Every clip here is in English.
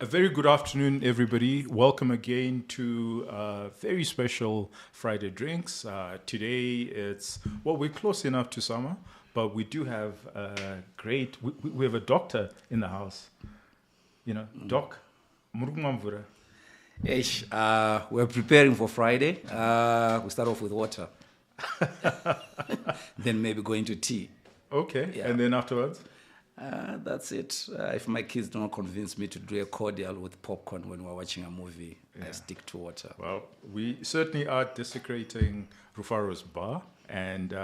A very good afternoon, everybody. Welcome again to very special Friday Drinks. Today it's, well, we're close enough to summer, but we do have we have a doctor in the house. You know, Doc, Murugumamvura. Ish, we're preparing for Friday. We start off with water. Then maybe go into tea. Okay, Yeah. and then afterwards? That's it. If my kids don't convince me to do a cordial with popcorn when we're watching a movie, I stick to water. Well, we certainly are desecrating Rufaro's bar, and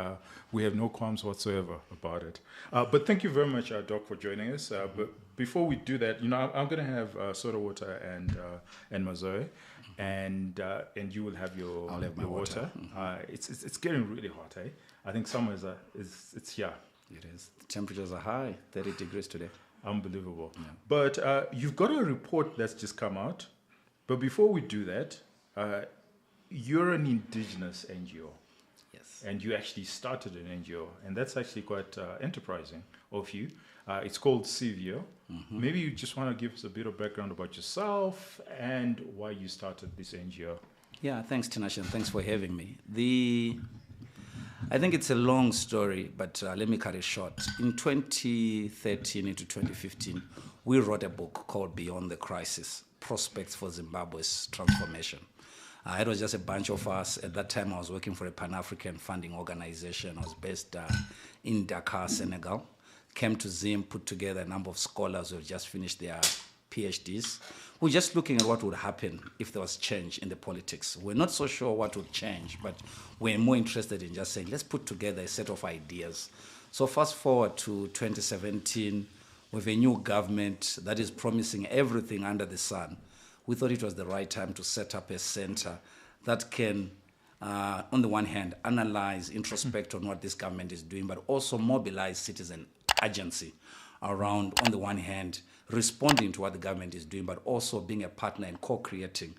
we have no qualms whatsoever about it. But thank you very much, Doc, for joining us. But before we do that, I'm going to have soda water and mazoe, and you will have your I'll have my water. It's getting really hot, eh? I think summer it's here. It is. The temperatures are high, 30 degrees today. Unbelievable. Yeah. But you've got a report that's just come out. But before we do that, you're an indigenous NGO. Yes. And you actually started an NGO. And that's actually quite enterprising of you. It's called CVO. Mm-hmm. Maybe you just want to give us a bit of background about yourself and why you started this NGO. Yeah, thanks, Tinashe, and thanks for having me. I think it's a long story, but let me cut it short. In 2013 into 2015, we wrote a book called Beyond the Crisis, Prospects for Zimbabwe's Transformation. It was just a bunch of us. At that time, I was working for a Pan-African funding organization. I was based in Dakar, Senegal. Came to Zim, put together a number of scholars who have just finished their PhDs. We're just looking at what would happen if there was change in the politics. We're not so sure what would change, but we're more interested in just saying, let's put together a set of ideas. So fast forward to 2017, with a new government that is promising everything under the sun, we thought it was the right time to set up a center that can, on the one hand, analyze, introspect on what this government is doing, but also mobilize citizen agency around, on the one hand, responding to what the government is doing, but also being a partner in co-creating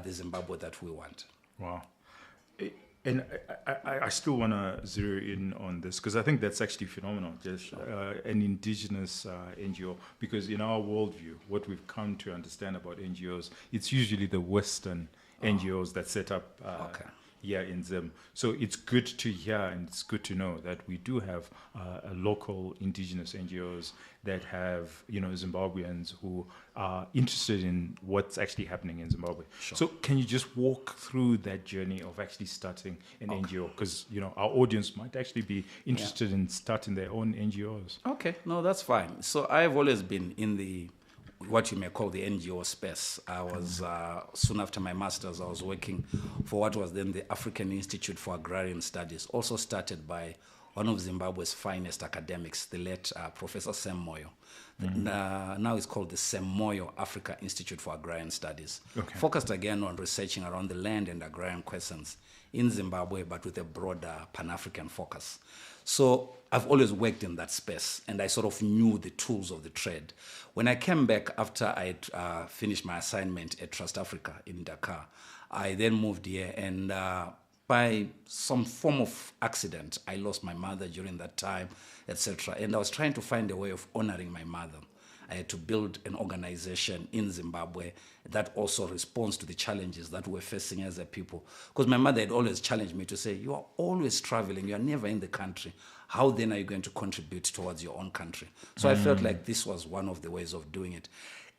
the Zimbabwe that we want. Wow. And I still want to zero in on this because I think that's actually phenomenal, just an indigenous NGO, because in our worldview, what we've come to understand about NGOs, it's usually the Western NGOs that set up here in Zim. So it's good to hear and it's good to know that we do have local indigenous NGOs that have, Zimbabweans who are interested in what's actually happening in Zimbabwe. Sure. So can you just walk through that journey of actually starting an NGO? Because, our audience might actually be interested in starting their own NGOs. Okay, no, that's fine. So I've always been in what you may call the NGO space. I was, soon after my master's, I was working for what was then the African Institute for Agrarian Studies, also started by one of Zimbabwe's finest academics, the late Professor Sam Moyo. Mm-hmm. Now it's called the Sam Moyo Africa Institute for Agrarian Studies. Okay. Focused again on researching around the land and agrarian questions in Zimbabwe, but with a broader Pan-African focus. So I've always worked in that space, and I sort of knew the tools of the trade. When I came back after I finished my assignment at Trust Africa in Dakar, I then moved here, and by some form of accident, I lost my mother during that time, etc. And I was trying to find a way of honoring my mother. I had to build an organization in Zimbabwe that also responds to the challenges that we're facing as a people. Because my mother had always challenged me to say, you are always traveling, you are never in the country. How then are you going to contribute towards your own country? So I felt like this was one of the ways of doing it.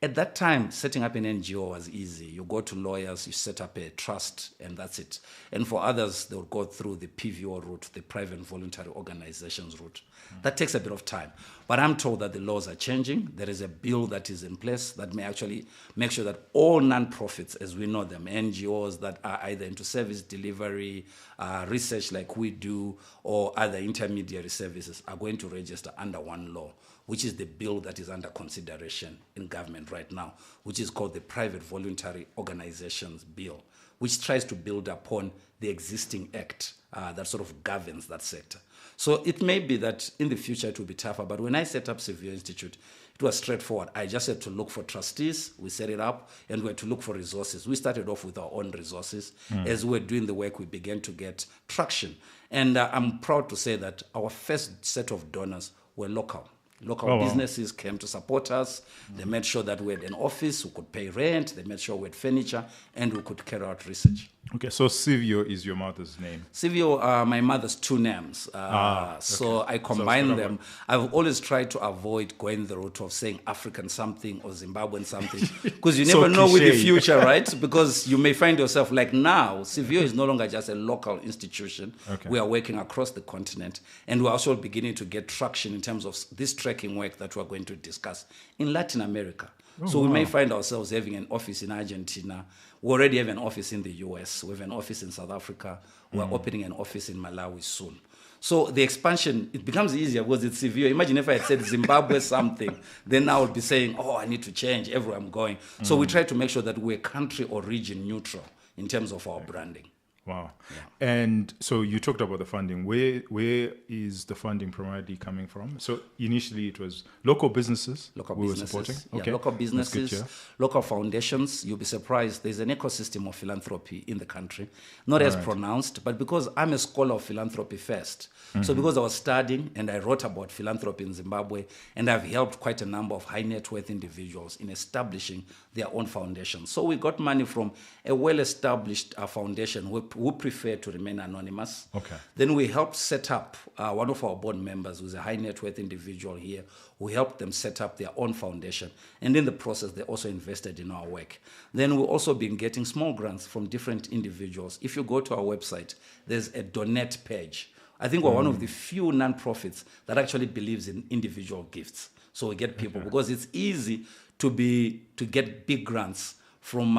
At that time, setting up an NGO was easy. You go to lawyers, you set up a trust, and that's it. And for others, they would go through the PVO route, the private voluntary organizations route. That takes a bit of time. But I'm told that the laws are changing. There is a bill that is in place that may actually make sure that all non-profits, as we know them, NGOs that are either into service delivery, research like we do, or other intermediary services are going to register under one law, which is the bill that is under consideration in government right now, which is called the Private Voluntary Organizations Bill, which tries to build upon the existing act that sort of governs that sector. So it may be that in the future it will be tougher, but when I set up Severe Institute, it was straightforward. I just had to look for trustees, we set it up, and we had to look for resources. We started off with our own resources. As we were doing the work, we began to get traction. And I'm proud to say that our first set of donors were local. Local businesses came to support us. They made sure that we had an office, we could pay rent, they made sure we had furniture, and we could carry out research. Okay, so Sivio is your mother's name. Sivio are my mother's two names. So I combine them. I've always tried to avoid going the route of saying African something or Zimbabwean something, because you So never know with the cliche. future, right? Because you may find yourself, like now, Sivio is no longer just a local institution. Okay. We are working across the continent, and we're also beginning to get traction in terms of this tracking work that we're going to discuss in Latin America. So we may find ourselves having an office in Argentina. We already have an office in the US. We have an office in South Africa. We're opening an office in Malawi soon. So the expansion, it becomes easier because it's severe. Imagine if I had said Zimbabwe something, then I would be saying, oh, I need to change everywhere I'm going. So we try to make sure that we're country or region neutral in terms of our branding. Wow. And so you talked about the funding. Where is the funding primarily coming from? So initially it was local businesses Local we businesses, were supporting. yeah, Okay. local That's good, businesses, yeah. local foundations. You'll be surprised. There's an ecosystem of philanthropy in the country, not as pronounced, but because I'm a scholar of philanthropy first. So because I was studying and I wrote about philanthropy in Zimbabwe, and I've helped quite a number of high net worth individuals in establishing their own foundations. So we got money from a well-established foundation who prefer to remain anonymous. Okay. Then we helped set up one of our board members, who's a high net worth individual here. We helped them set up their own foundation. And in the process, they also invested in our work. Then we've also been getting small grants from different individuals. If you go to our website, there's a donate page. I think we're one of the few nonprofits that actually believes in individual gifts. So we get people, because it's easy to get big grants from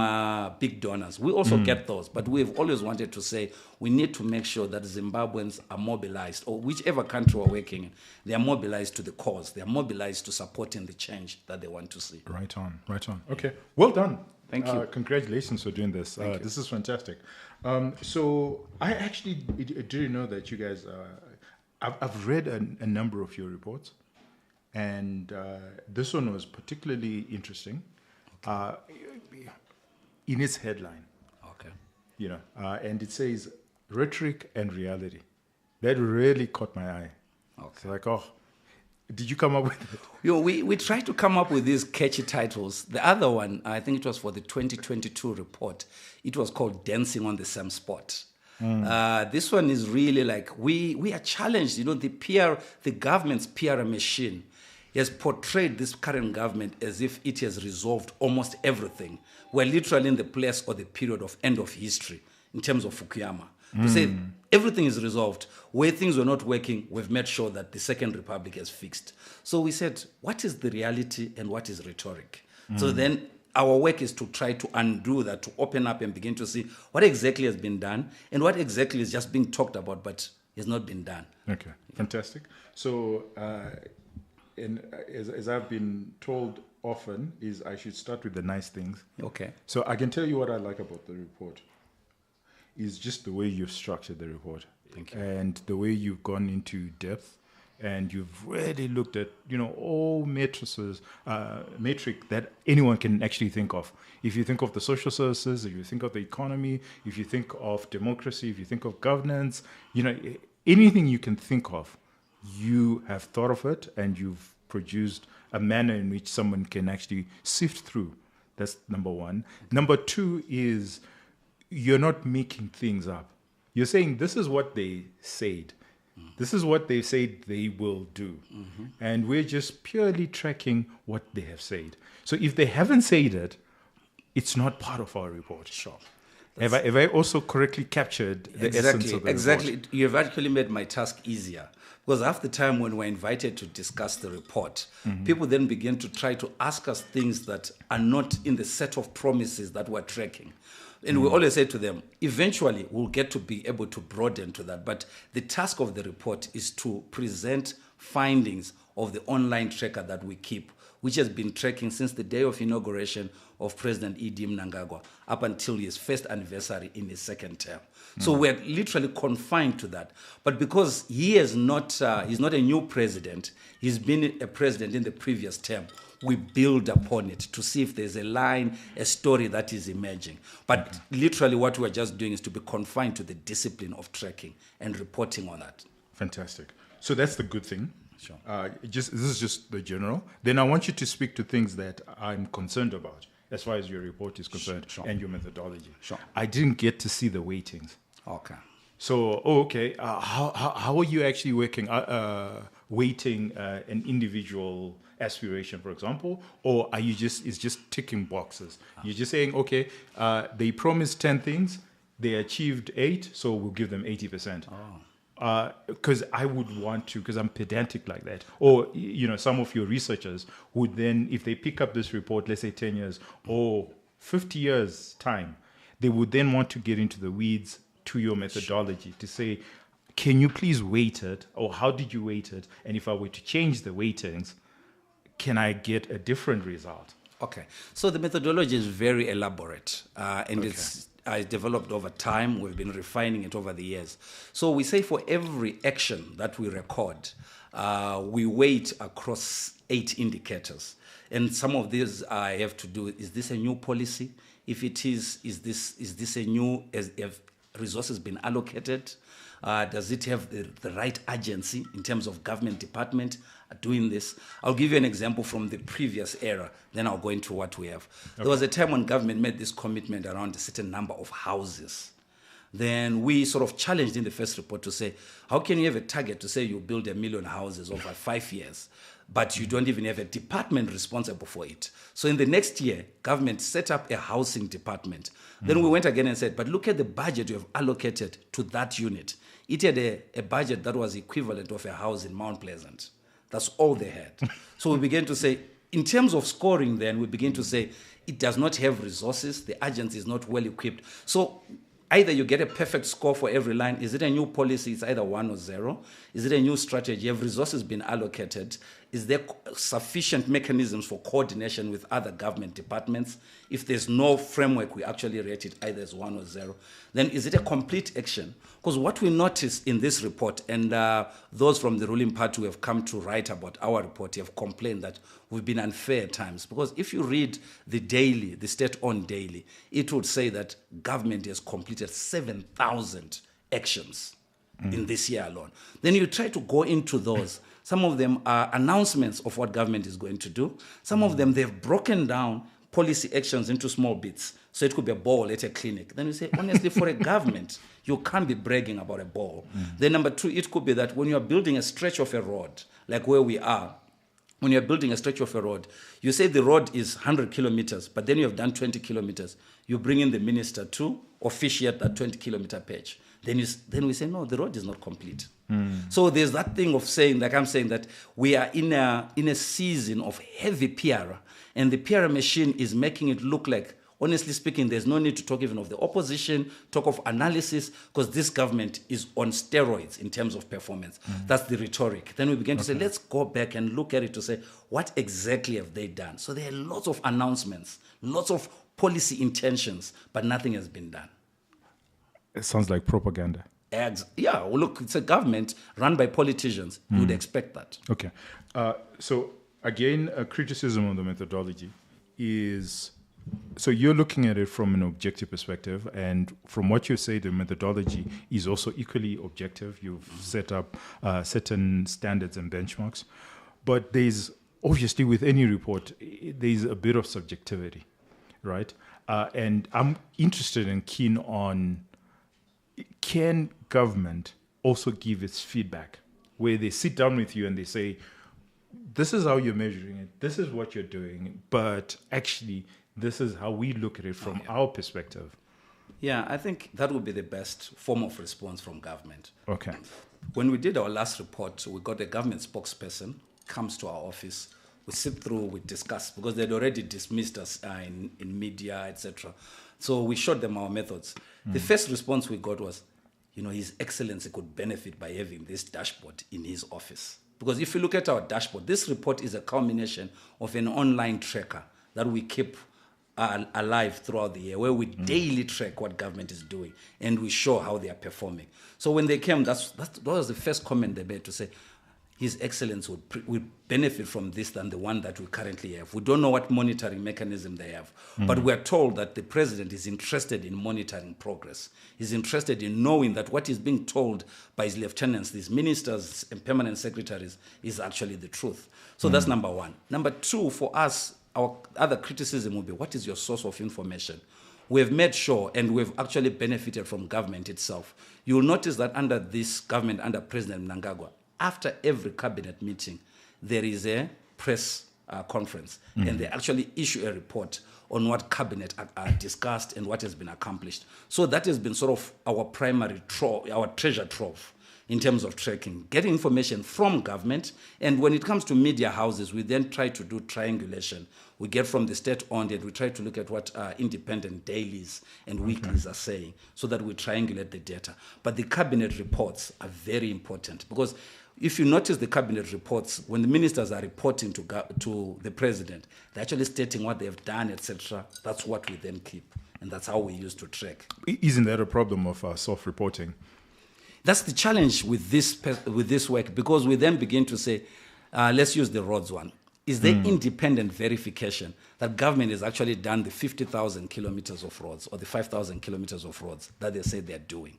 big donors. We also get those, but we've always wanted to say we need to make sure that Zimbabweans are mobilized, or whichever country we're working in, they are mobilized to the cause. They are mobilized to supporting the change that they want to see. Right on, right on. Okay, well done. Thank you. Congratulations for doing this. This is fantastic. So I actually didn't know that you guys, I've read a number of your reports, and this one was particularly interesting in its headline. Okay. You know, and it says rhetoric and reality. That really caught my eye. Okay. It's like, oh, did you come up with it? We try to come up with these catchy titles. The other one, I think it was for the 2022 report. It was called Dancing on the Same Spot. This one is really like, we are challenged. You know, the government's PR machine has portrayed this current government as if it has resolved almost everything. We're literally in the place or the period of end of history in terms of Fukuyama. To say everything is resolved, where things were not working, we've made sure that the Second Republic has fixed. So we said, what is the reality and what is rhetoric? So then our work is to try to undo that, to open up and begin to see what exactly has been done and what exactly is just being talked about but has not been done. Okay, fantastic. So, and as I've been told often, is I should start with the nice things. Okay. So I can tell you what I like about the report is just the way you've structured the report. Thank you. And the way you've gone into depth, and you've really looked at, you know, all matrices, metric that anyone can actually think of. If you think of the social services, if you think of the economy, if you think of democracy, if you think of governance, you know, anything you can think of, you have thought of it, and you've produced a manner in which someone can actually sift through. That's number one. Number two is you're not making things up. You're saying this is what they said. This is what they said they will do. And we're just purely tracking what they have said. So if they haven't said it, it's not part of our report. Sure. Have I also correctly captured the essence of the report? You've actually made my task easier. Because half the time when we're invited to discuss the report, people then begin to try to ask us things that are not in the set of promises that we're tracking. And we always say to them, eventually we'll get to be able to broaden to that. But the task of the report is to present findings of the online tracker that we keep, which has been tracking since the day of inauguration of President E.D. Mnangagwa up until his first anniversary in his second term. So we're literally confined to that. But because he is not, he's not a new president, he's been a president in the previous term, we build upon it to see if there's a line, a story that is emerging. But literally what we're just doing is to be confined to the discipline of tracking and reporting on that. Fantastic. So that's the good thing. Sure. This is just the general. Then I want you to speak to things that I'm concerned about as far as your report is concerned Sure. and your methodology. Sure. I didn't get to see the weightings. Okay. So, okay. How are you actually weighting an individual aspiration, for example, or are you it's just ticking boxes? You're just saying, okay, they promised 10 things, they achieved 8, so we'll give them 80%. Because I would want to, because I'm pedantic like that. Or, some of your researchers would then, if they pick up this report, let's say 10 years or 50 years time, they would then want to get into the weeds to your methodology to say, can you please weight it, or how did you weight it? And if I were to change the weightings, can I get a different result? Okay. So the methodology is very elaborate, and it's developed over time. We've been refining it over the years. So we say for every action that we record, we weight across 8 indicators. And some of these I have to do, is this a new policy? If it is this a new, have resources been allocated? Does it have the right agency in terms of government department doing this? I'll give you an example from the previous era, then I'll go into what we have. Okay. There was a time when government made this commitment around a certain number of houses. Then we sort of challenged in the first report to say, how can you have a target to say you build 1 million houses over 5 years, but you don't even have a department responsible for it? So in the next year, government set up a housing department. Then we went again and said, but look at the budget you have allocated to that unit. It had a budget that was equivalent of a house in Mount Pleasant. That's all they had. So we began to say, in terms of scoring then, we begin to say, it does not have resources, the agency is not well equipped. So either you get a perfect score for every line. Is it a new policy? It's either 1 or 0. Is it a new strategy? Have resources been allocated? Is there sufficient mechanisms for coordination with other government departments? If there's no framework, we actually rate it either as 1 or 0. Then is it a complete action? Because what we noticed in this report, and those from the ruling party who have come to write about our report have complained that we've been unfair at times. Because if you read the daily, the state-owned daily, it would say that government has completed 7,000 actions in this year alone. Then you try to go into those. Some of them are announcements of what government is going to do. Some of them, they've broken down policy actions into small bits. So it could be a ball at a clinic. Then you say, honestly, for a government, you can't be bragging about a ball. Then number 2, it could be that when you're building a stretch of a road, like where we are, when you're building a stretch of a road, you say the road is 100 kilometers, but then you have done 20 kilometers. You bring in the minister to officiate that 20-kilometer patch. Then we say, no, the road is not complete. So there's that thing of saying, like I'm saying, that we are in a season of heavy PR, and the PR machine is making it look like, honestly speaking, there's no need to talk even of the opposition, talk of analysis, because this government is on steroids in terms of performance. That's the rhetoric. Then we begin to say, let's go back and look at it to say, what exactly have they done? So there are lots of announcements, lots of policy intentions, but nothing has been done. It sounds like propaganda. Yeah, well, look, it's a government run by politicians. You would expect that. Okay. So again, a criticism on the methodology is, so you're looking at it from an objective perspective, and from what you say, the methodology is also equally objective. You've set up certain standards and benchmarks, but there's obviously with any report, there's a bit of subjectivity, right? And I'm interested and keen on, can government also give its feedback, where they sit down with you and they say, this is how you're measuring it, this is what you're doing, but actually this is how we look at it from our perspective. Yeah, I think that would be the best form of response from government. Okay. When we did our last report, we got a government spokesperson, comes to our office, we sit through, we discuss, because they'd already dismissed us in media, etc. So we showed them our methods. The first response we got was, His Excellency could benefit by having this dashboard in his office. Because if you look at our dashboard, this report is a culmination of an online tracker that we keep alive throughout the year, where we daily track what government is doing and we show how they are performing. So when they came, that was the first comment they made, to say, His Excellency would benefit from this than the one that we currently have. We don't know what monitoring mechanism they have, but we are told that the president is interested in monitoring progress. He's interested in knowing that what is being told by his lieutenants, these ministers and permanent secretaries, is actually the truth. So that's number one. Number two, for us, our other criticism would be, what is your source of information? We have made sure, and we've actually benefited from government itself. You will notice that under this government, under President Mnangagwa, after every cabinet meeting, there is a press conference, and they actually issue a report on what cabinet discussed and what has been accomplished. So that has been sort of our primary our treasure trove in terms of tracking, getting information from government. And when it comes to media houses, we then try to do triangulation. We get from the state-owned, and we try to look at what independent dailies and weeklies are saying, so that we triangulate the data. But the cabinet reports are very important, because if you notice the cabinet reports, when the ministers are reporting to the president, they're actually stating what they've done, etc. That's what we then keep, and that's how we use to track. Isn't that a problem of self-reporting? That's the challenge with this work, because we then begin to say, let's use the roads one. Is there independent verification that government has actually done the 50,000 kilometers of roads or the 5,000 kilometers of roads that they say they're doing?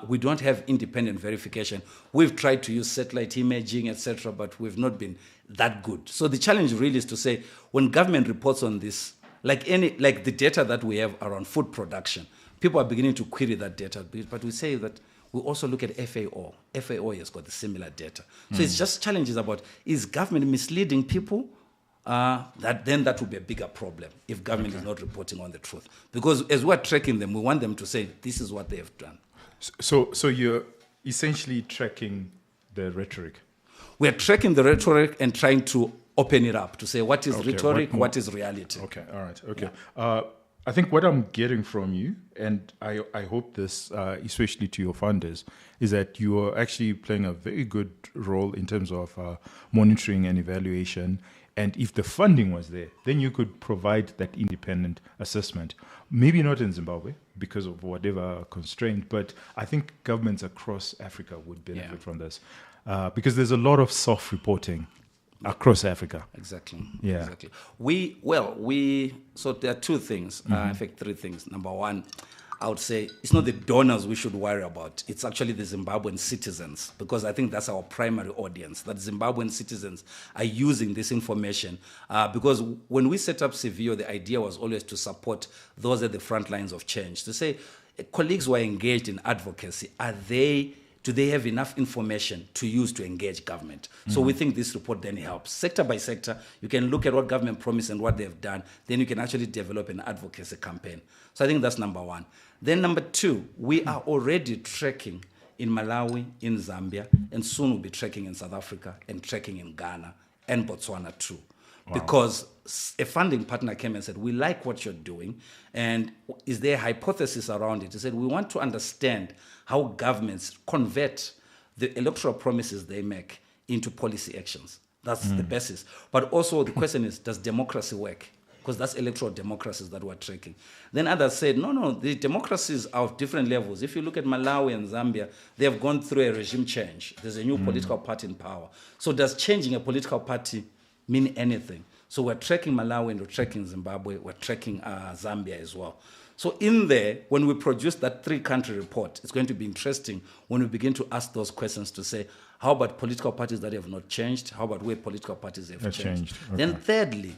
We don't have independent verification. We've tried to use satellite imaging, etc., but we've not been that good. So the challenge really is to say, when government reports on this, like the data that we have around food production, people are beginning to query that data, but we say that we also look at FAO. FAO has got the similar data. So it's just challenges about, is government misleading people? That would be a bigger problem if government is not reporting on the truth. Because as we're tracking them, we want them to say, this is what they have done. So you're essentially tracking the rhetoric? We're tracking the rhetoric and trying to open it up to say, what is rhetoric, what is reality? Okay, all right, okay. Yeah. I think what I'm getting from you, and I hope this, especially to your funders, is that you are actually playing a very good role in terms of monitoring and evaluation. And if the funding was there, then you could provide that independent assessment. Maybe not in Zimbabwe because of whatever constraint, but I think governments across Africa would benefit from this because there's a lot of self-reporting across Africa. Exactly. Yeah. Exactly. So there are two things, in fact, three things. Number one, I would say it's not the donors we should worry about. It's actually the Zimbabwean citizens, because I think that's our primary audience, that Zimbabwean citizens are using this information. Because when we set up CVO, the idea was always to support those at the front lines of change, to say, colleagues who are engaged in advocacy, do they have enough information to use to engage government? So we think this report then helps. Sector by sector, you can look at what government promised and what they've done. Then you can actually develop an advocacy campaign. So I think that's number one. Then number two, we are already tracking in Malawi, in Zambia, and soon we'll be tracking in South Africa and tracking in Ghana and Botswana too. Wow. Because a funding partner came and said, we like what you're doing, and is there a hypothesis around it? He said, we want to understand how governments convert the electoral promises they make into policy actions. That's the basis. But also the question is, does democracy work? Because that's electoral democracies that we're tracking. Then others said, no, the democracies are of different levels. If you look at Malawi and Zambia, they have gone through a regime change. There's a new political party in power. So does changing a political party mean anything? So we're tracking Malawi and we're tracking Zimbabwe, we're tracking Zambia as well. So in there, when we produce that 3-country report, it's going to be interesting when we begin to ask those questions to say, how about political parties that have not changed? How about where political parties have changed? Okay. Then thirdly,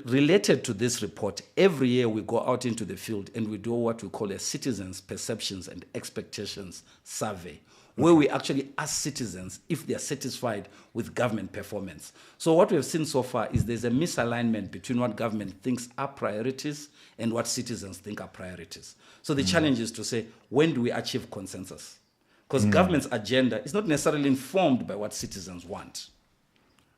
related to this report, every year we go out into the field and we do what we call a citizens' perceptions and expectations survey, where we actually ask citizens if they are satisfied with government performance. So what we have seen so far is there's a misalignment between what government thinks are priorities and what citizens think are priorities. So the challenge is to say, when do we achieve consensus? Because government's agenda is not necessarily informed by what citizens want.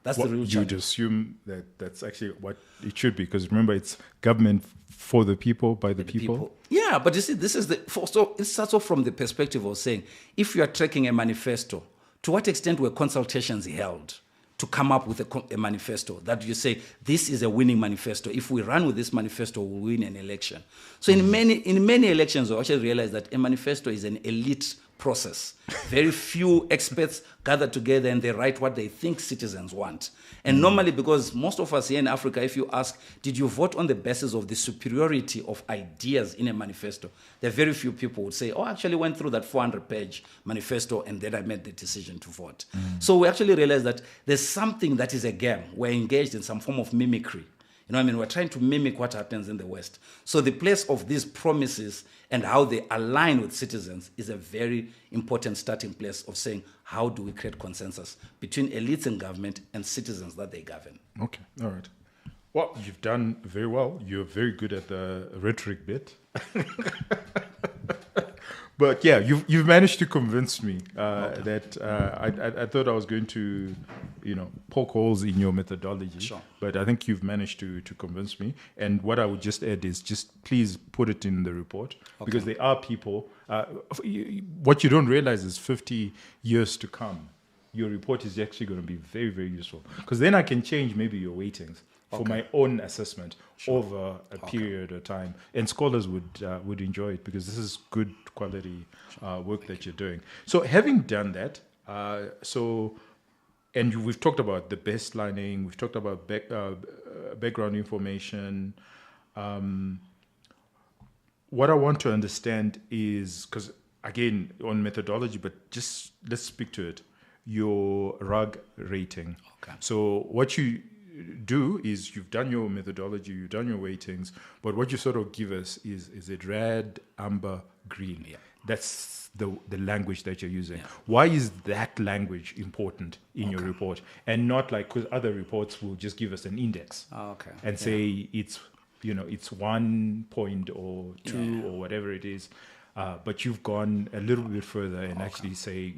That's the real challenge. You'd assume that that's actually what it should be, because remember, it's government for the people, by the people. Yeah, but you see, this is so it starts off from the perspective of saying, if you are tracking a manifesto, to what extent were consultations held to come up with a manifesto that you say, this is a winning manifesto. If we run with this manifesto, we'll win an election. So in many elections, we actually realize that a manifesto is an elite process. Very few experts gather together and they write what they think citizens want. And normally, because most of us here in Africa, if you ask, did you vote on the basis of the superiority of ideas in a manifesto? There are very few people who would say, oh, I actually went through that 400-page manifesto and then I made the decision to vote. So we actually realized that there's something that is a game. We're engaged in some form of mimicry. You know what I mean? We're trying to mimic what happens in the West. So the place of these promises and how they align with citizens is a very important starting place of saying, how do we create consensus between elites in government and citizens that they govern? Okay, all right. Well, you've done very well. You're very good at the rhetoric bit. But yeah, you've managed to convince me that I thought I was going to, poke holes in your methodology. Sure. But I think you've managed to convince me. And what I would just add is just please put it in the report because there are people. What you don't realize is 50 years to come, your report is actually going to be very, very useful because then I can change maybe your weightings for my own assessment over a period of time, and scholars would enjoy it because this is good quality work that you're doing. So, having done that, we've talked about the baselining, we've talked about background information. What I want to understand is because again on methodology, but just let's speak to it. Your RUG rating. Okay. So what you do is you've done your methodology, you've done your weightings, but what you sort of give us is it red, amber, green. Yeah. That's the language that you're using. Yeah. Why is that language important in your report and not like because other reports will just give us an index and say it's 1 point or 2 or whatever it is. But you've gone a little bit further and actually say,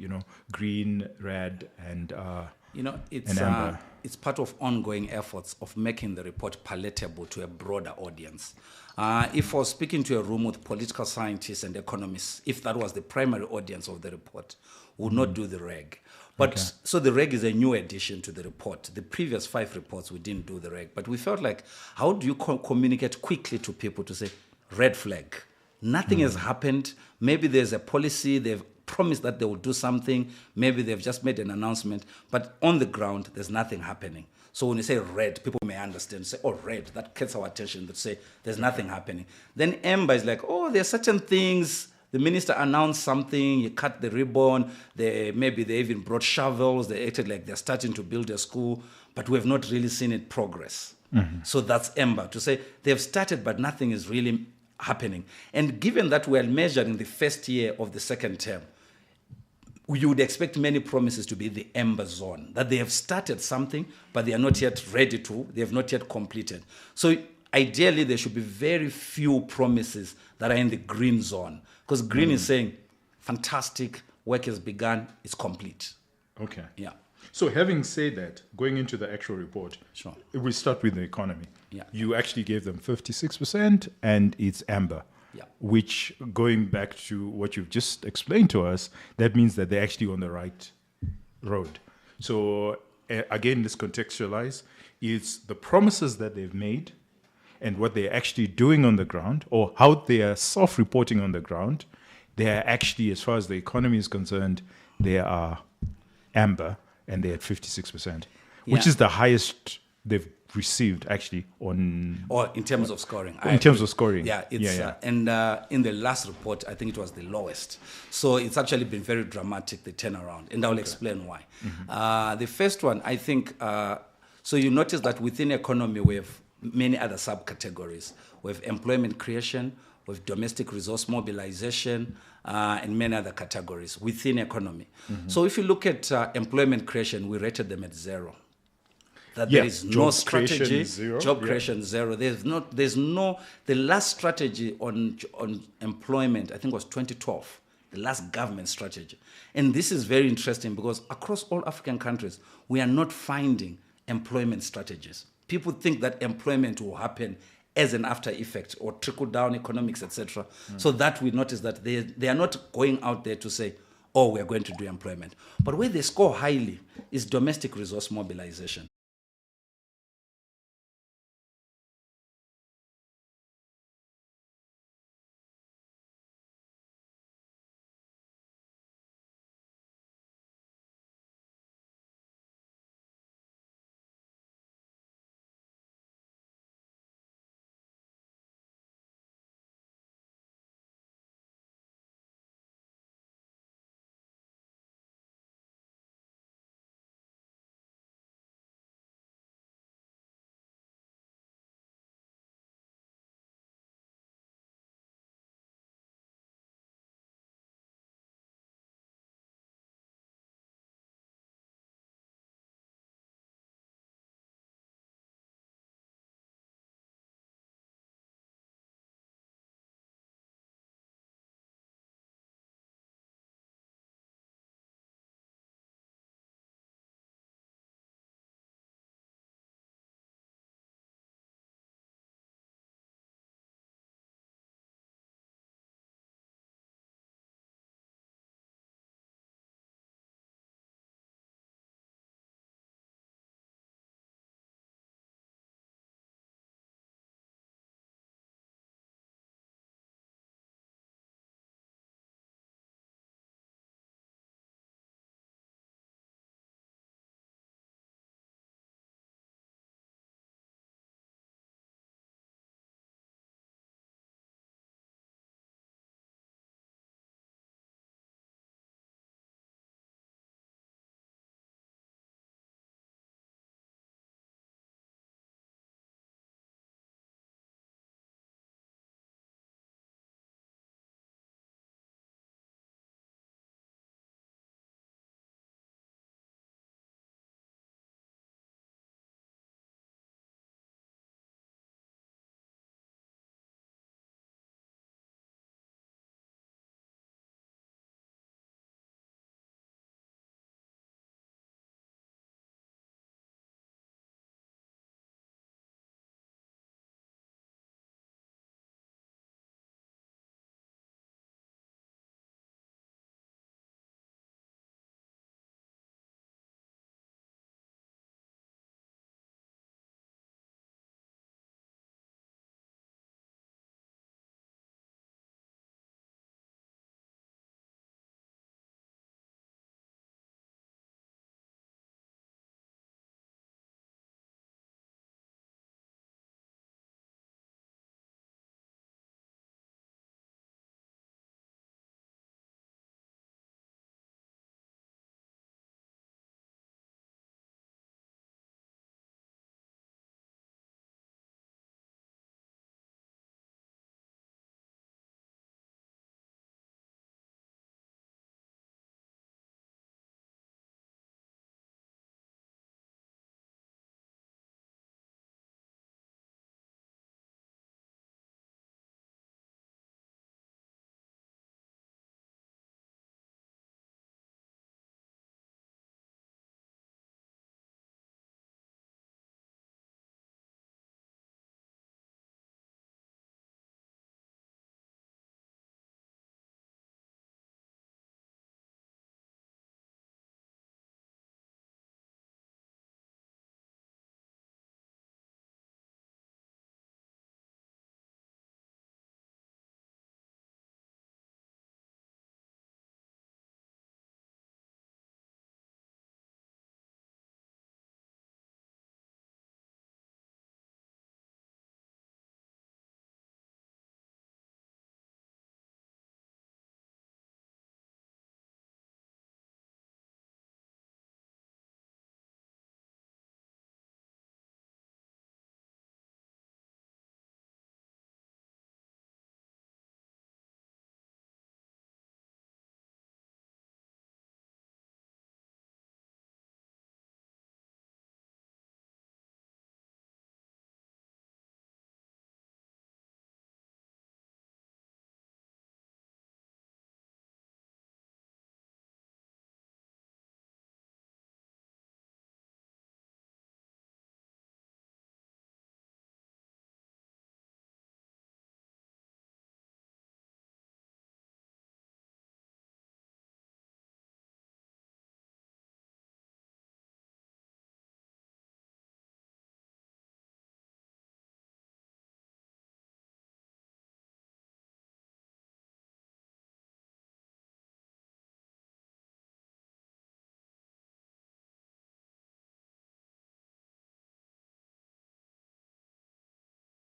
green, red, and amber. It's part of ongoing efforts of making the report palatable to a broader audience. If I was speaking to a room with political scientists and economists, if that was the primary audience of the report, we would not do the reg. But so the reg is a new addition to the report. The previous 5 reports, we didn't do the reg. But we felt like, how do you communicate quickly to people to say, red flag? Nothing has happened. Maybe there's a policy. They've promised that they will do something. Maybe they've just made an announcement. But on the ground, there's nothing happening. So when you say red, people may understand. Say, oh, red. That gets our attention. They say, there's nothing happening. Then amber is like, oh, there are certain things. The minister announced something. You cut the ribbon. Maybe they even brought shovels. They acted like they're starting to build a school. But we have not really seen it progress. So that's amber. To say they've started, but nothing is really happening. And given that we are measuring the first year of the second term, you would expect many promises to be the amber zone, that they have started something, but they are not yet ready to, they have not yet completed. So ideally, there should be very few promises that are in the green zone, because green is saying, fantastic, work has begun, it's complete. Okay. Yeah. So having said that, going into the actual report, Sure. We start with the economy. Yeah. You actually gave them 56% and it's amber, which going back to what you've just explained to us, that means that they're actually on the right road. So again, let's contextualize. It's the promises that they've made and what they're actually doing on the ground or how they are self-reporting on the ground. They are actually, as far as the economy is concerned, they are amber. And they're at 56%, which is the highest they've received actually on... Or in terms of scoring. In terms of scoring. Yeah, it's, and in the last report, I think it was the lowest. So it's actually been very dramatic, the turnaround, and I'll explain why. The first one, I think, so you notice that within economy, we have many other subcategories. We have employment creation, we have domestic resource mobilization, and many other categories within economy. So if you look at employment creation, we rated them at 0. That there is no strategy, job creation 0. There's no, the last strategy on employment, I think was 2012, the last government strategy. And this is very interesting because across all African countries, we are not finding employment strategies. People think that employment will happen as an after effect or trickle-down economics, etc. So that we notice that they are not going out there to say, oh, we're going to do employment. But where they score highly is domestic resource mobilization.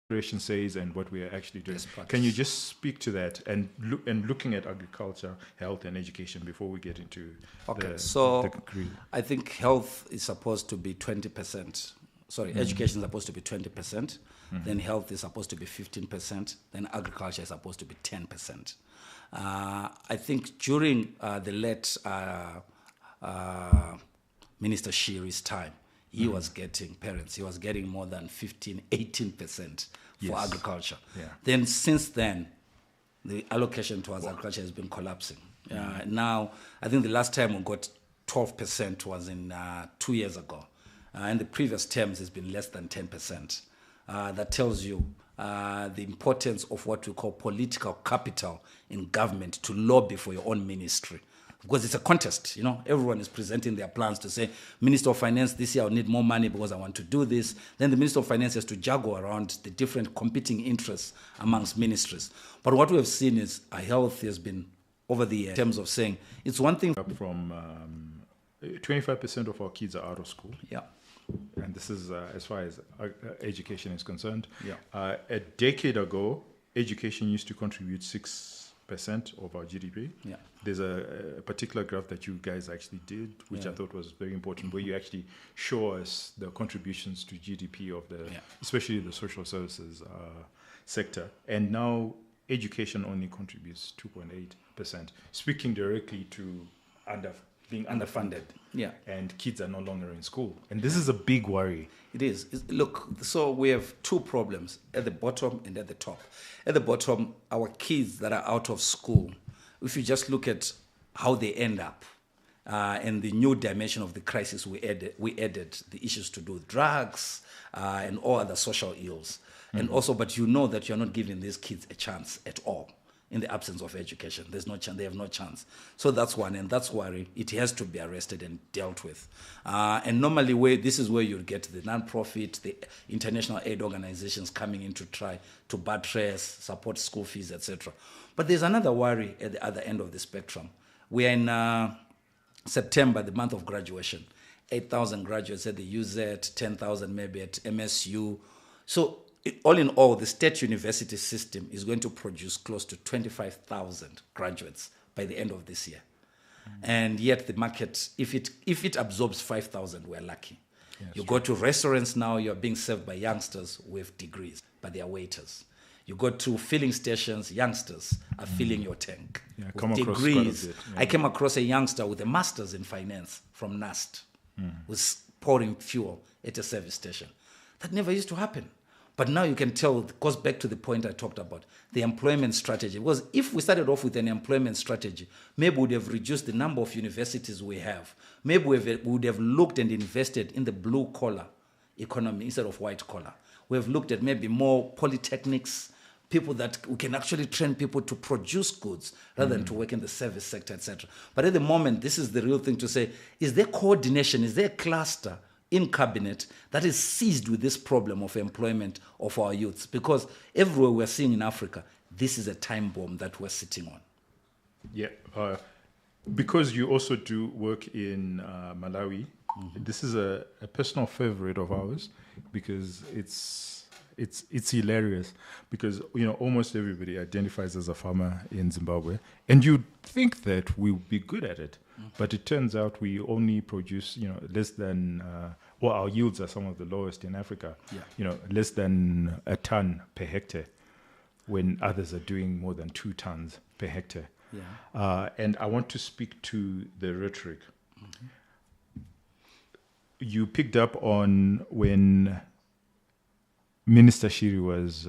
Declaration says and what we are actually doing. Best practice. Can you just speak to that and looking at agriculture, health, and education before we get into Okay, the so green? I think health is supposed to be 20%. Sorry, education is supposed to be 20%. Then health is supposed to be 15%. Then agriculture is supposed to be 10%. I think during the late Minister Shiri's time, he was getting more than 15, 18% for Yes. agriculture. Yeah. Then since then, the allocation towards agriculture has been collapsing. Now, I think the last time we got 12% was in 2 years ago. In the previous terms, it's been less than 10%. That tells you the importance of what we call political capital in government to lobby for your own ministry. Because it's a contest, everyone is presenting their plans to say, Minister of Finance, this year I need more money because I want to do this. Then the Minister of Finance has to juggle around the different competing interests amongst ministries. But what we have seen is health has been over the years in terms of saying, it's one thing. Up from 25% of our kids are out of school. Yeah. And this is as far as education is concerned. Yeah. A decade ago, education used to contribute 6% of our GDP. Yeah. There's a particular graph that you guys actually did, which I thought was very important, where you actually show us the contributions to GDP of especially the social services sector. And now education only contributes 2.8%, speaking directly to being underfunded. Yeah. And kids are no longer in school. And this is a big worry. It is. Look, so we have two problems, at the bottom and at the top. At the bottom, our kids that are out of school, if you just look at how they end up, and the new dimension of the crisis we added the issues to do with drugs and all other social ills. And also, but you know that you're not giving these kids a chance at all. In the absence of education, there's no chance. They have no chance. So that's one, and that's why it has to be arrested and dealt with. And normally, this is where you get the non-profit, the international aid organizations coming in to try to buttress, support school fees, etc. But there's another worry at the other end of the spectrum. We are in September, the month of graduation. 8,000 graduates at the UZ, 10,000 maybe at MSU. So all in all, the state university system is going to produce close to 25,000 graduates by the end of this year. And yet the market, if it absorbs 5,000, we're lucky. You go to restaurants now, you're being served by youngsters with degrees, but they are waiters. You go to filling stations, youngsters are filling your tank with degrees. I came across a youngster with a master's in finance from NAST, who's pouring fuel at a service station. That never used to happen. But now you can tell, it goes back to the point I talked about, the employment strategy. Because if we started off with an employment strategy, maybe we would have reduced the number of universities we have. Maybe we would have looked and invested in the blue-collar economy instead of white-collar. We have looked at maybe more polytechnics, people that we can actually train people to produce goods rather than to work in the service sector, etc. But at the moment, this is the real thing to say, is there coordination, is there a cluster in cabinet that is seized with this problem of employment of our youths? Because everywhere we're seeing in Africa, this is a time bomb that we're sitting on. Yeah, because you also do work in Malawi, this is a personal favorite of ours because it's hilarious because almost everybody identifies as a farmer in Zimbabwe, and you'd think that we'll be good at it. But it turns out we only produce, less than, our yields are some of the lowest in Africa. Yeah. Less than a ton per hectare, when others are doing more than 2 tons per hectare. Yeah. And I want to speak to the rhetoric. You picked up on when Minister Shiri was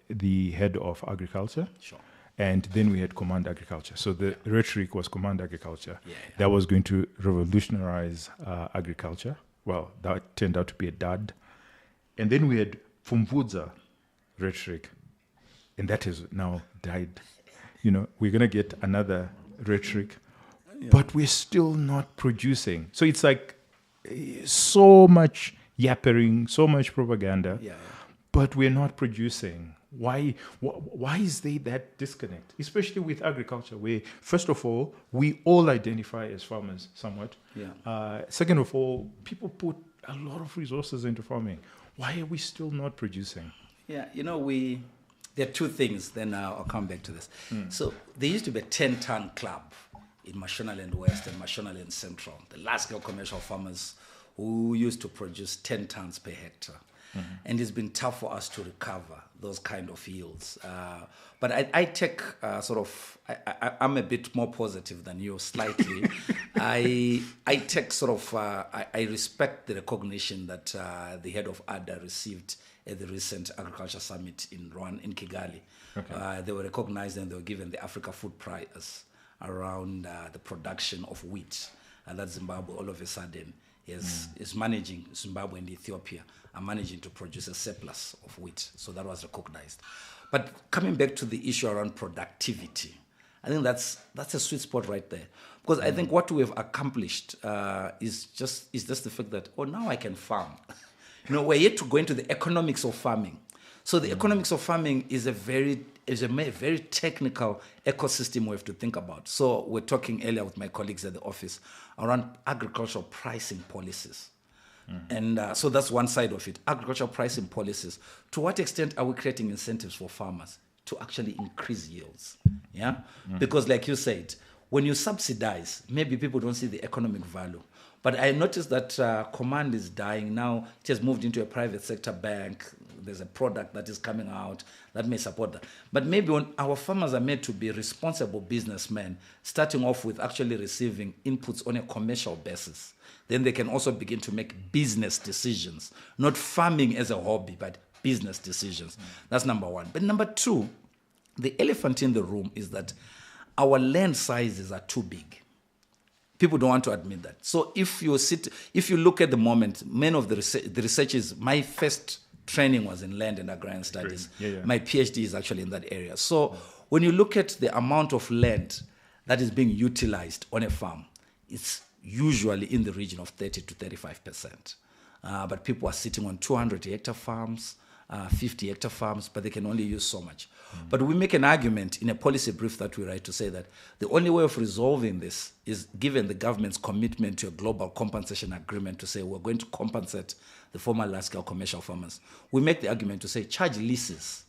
the head of agriculture. Sure. And then we had Command Agriculture. So the rhetoric was Command Agriculture. That was going to revolutionize agriculture. Well, that turned out to be a dud. And then we had Fumvudza rhetoric. And that has now died. We're going to get another rhetoric. But we're still not producing. So it's like so much yappering, so much propaganda. But we're not producing. Why is there that disconnect, especially with agriculture, where, first of all, we all identify as farmers somewhat. Second of all, people put a lot of resources into farming. Why are we still not producing? Yeah, there are two things, then I'll come back to this. So there used to be a 10-ton club in Mashonaland West and Mashonaland Central, the large-scale commercial farmers who used to produce 10 tons per hectare. And it's been tough for us to recover those kind of yields. But I take I'm a bit more positive than you, slightly. I take I respect the recognition that the head of ADA received at the recent Agriculture Summit in Kigali. Okay. They were recognized and they were given the Africa Food Prize around the production of wheat. And that Zimbabwe all of a sudden is managing, Zimbabwe and Ethiopia are managing to produce a surplus of wheat. So that was recognized. But coming back to the issue around productivity, I think that's a sweet spot right there. Because I think what we have accomplished is just the fact that, now I can farm. We're yet to go into the economics of farming. So the economics of farming is a very technical ecosystem we have to think about. So we're talking earlier with my colleagues at the office around agricultural pricing policies. And so that's one side of it, agricultural pricing policies. To what extent are we creating incentives for farmers to actually increase yields? Yeah? Because like you said, when you subsidize, maybe people don't see the economic value. But I noticed that Command is dying now. It has moved into a private sector bank. There's a product that is coming out that may support that. But maybe when our farmers are made to be responsible businessmen, starting off with actually receiving inputs on a commercial basis, then they can also begin to make business decisions, not farming as a hobby, but business decisions. That's number one. But number two, the elephant in the room is that our land sizes are too big. People don't want to admit that. So if you look at the moment, many of the research is, my first training was in land and agrarian studies. Yeah. My PhD is actually in that area. So when you look at the amount of land that is being utilized on a farm, it's usually in the region of 30 to 35%. But people are sitting on 200-hectare farms, 50-hectare farms, but they can only use so much. But we make an argument in a policy brief that we write to say that the only way of resolving this is, given the government's commitment to a global compensation agreement, to say we're going to compensate the former large-scale commercial farmers. We make the argument to say charge leases.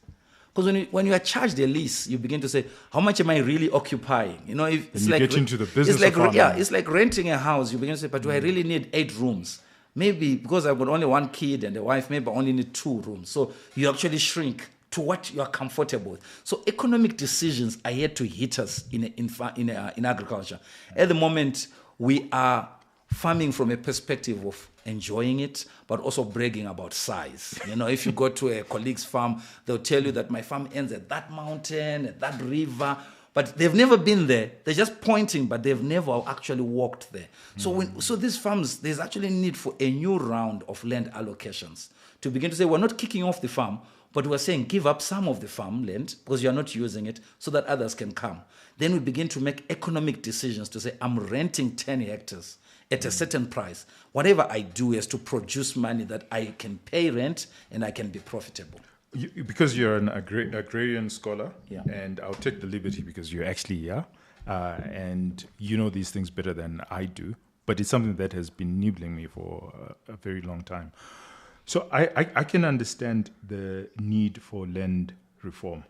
Because when you are charged a lease, you begin to say, how much am I really occupying? It's like, get into the business of farming. Yeah, it's like renting a house. You begin to say, but do I really need 8 rooms? Maybe because I've got only 1 kid and a wife, maybe I only need 2 rooms. So you actually shrink to what you are comfortable with. So economic decisions are yet to hit us in agriculture. At the moment, we are farming from a perspective of enjoying it, but also bragging about size. If you go to a colleague's farm, they'll tell you that my farm ends at that mountain, at that river, but they've never been there. They're just pointing, but they've never actually walked there. So these farms, there's actually need for a new round of land allocations to begin to say, we're not kicking off the farm, but we're saying give up some of the farmland because you're not using it so that others can come. Then we begin to make economic decisions to say, I'm renting 10 hectares at a certain price. Whatever I do is to produce money that I can pay rent and I can be profitable. Because you're an agrarian scholar, and I'll take the liberty because you're actually here, and you know these things better than I do, but it's something that has been nibbling me for a very long time. So I can understand the need for land reform.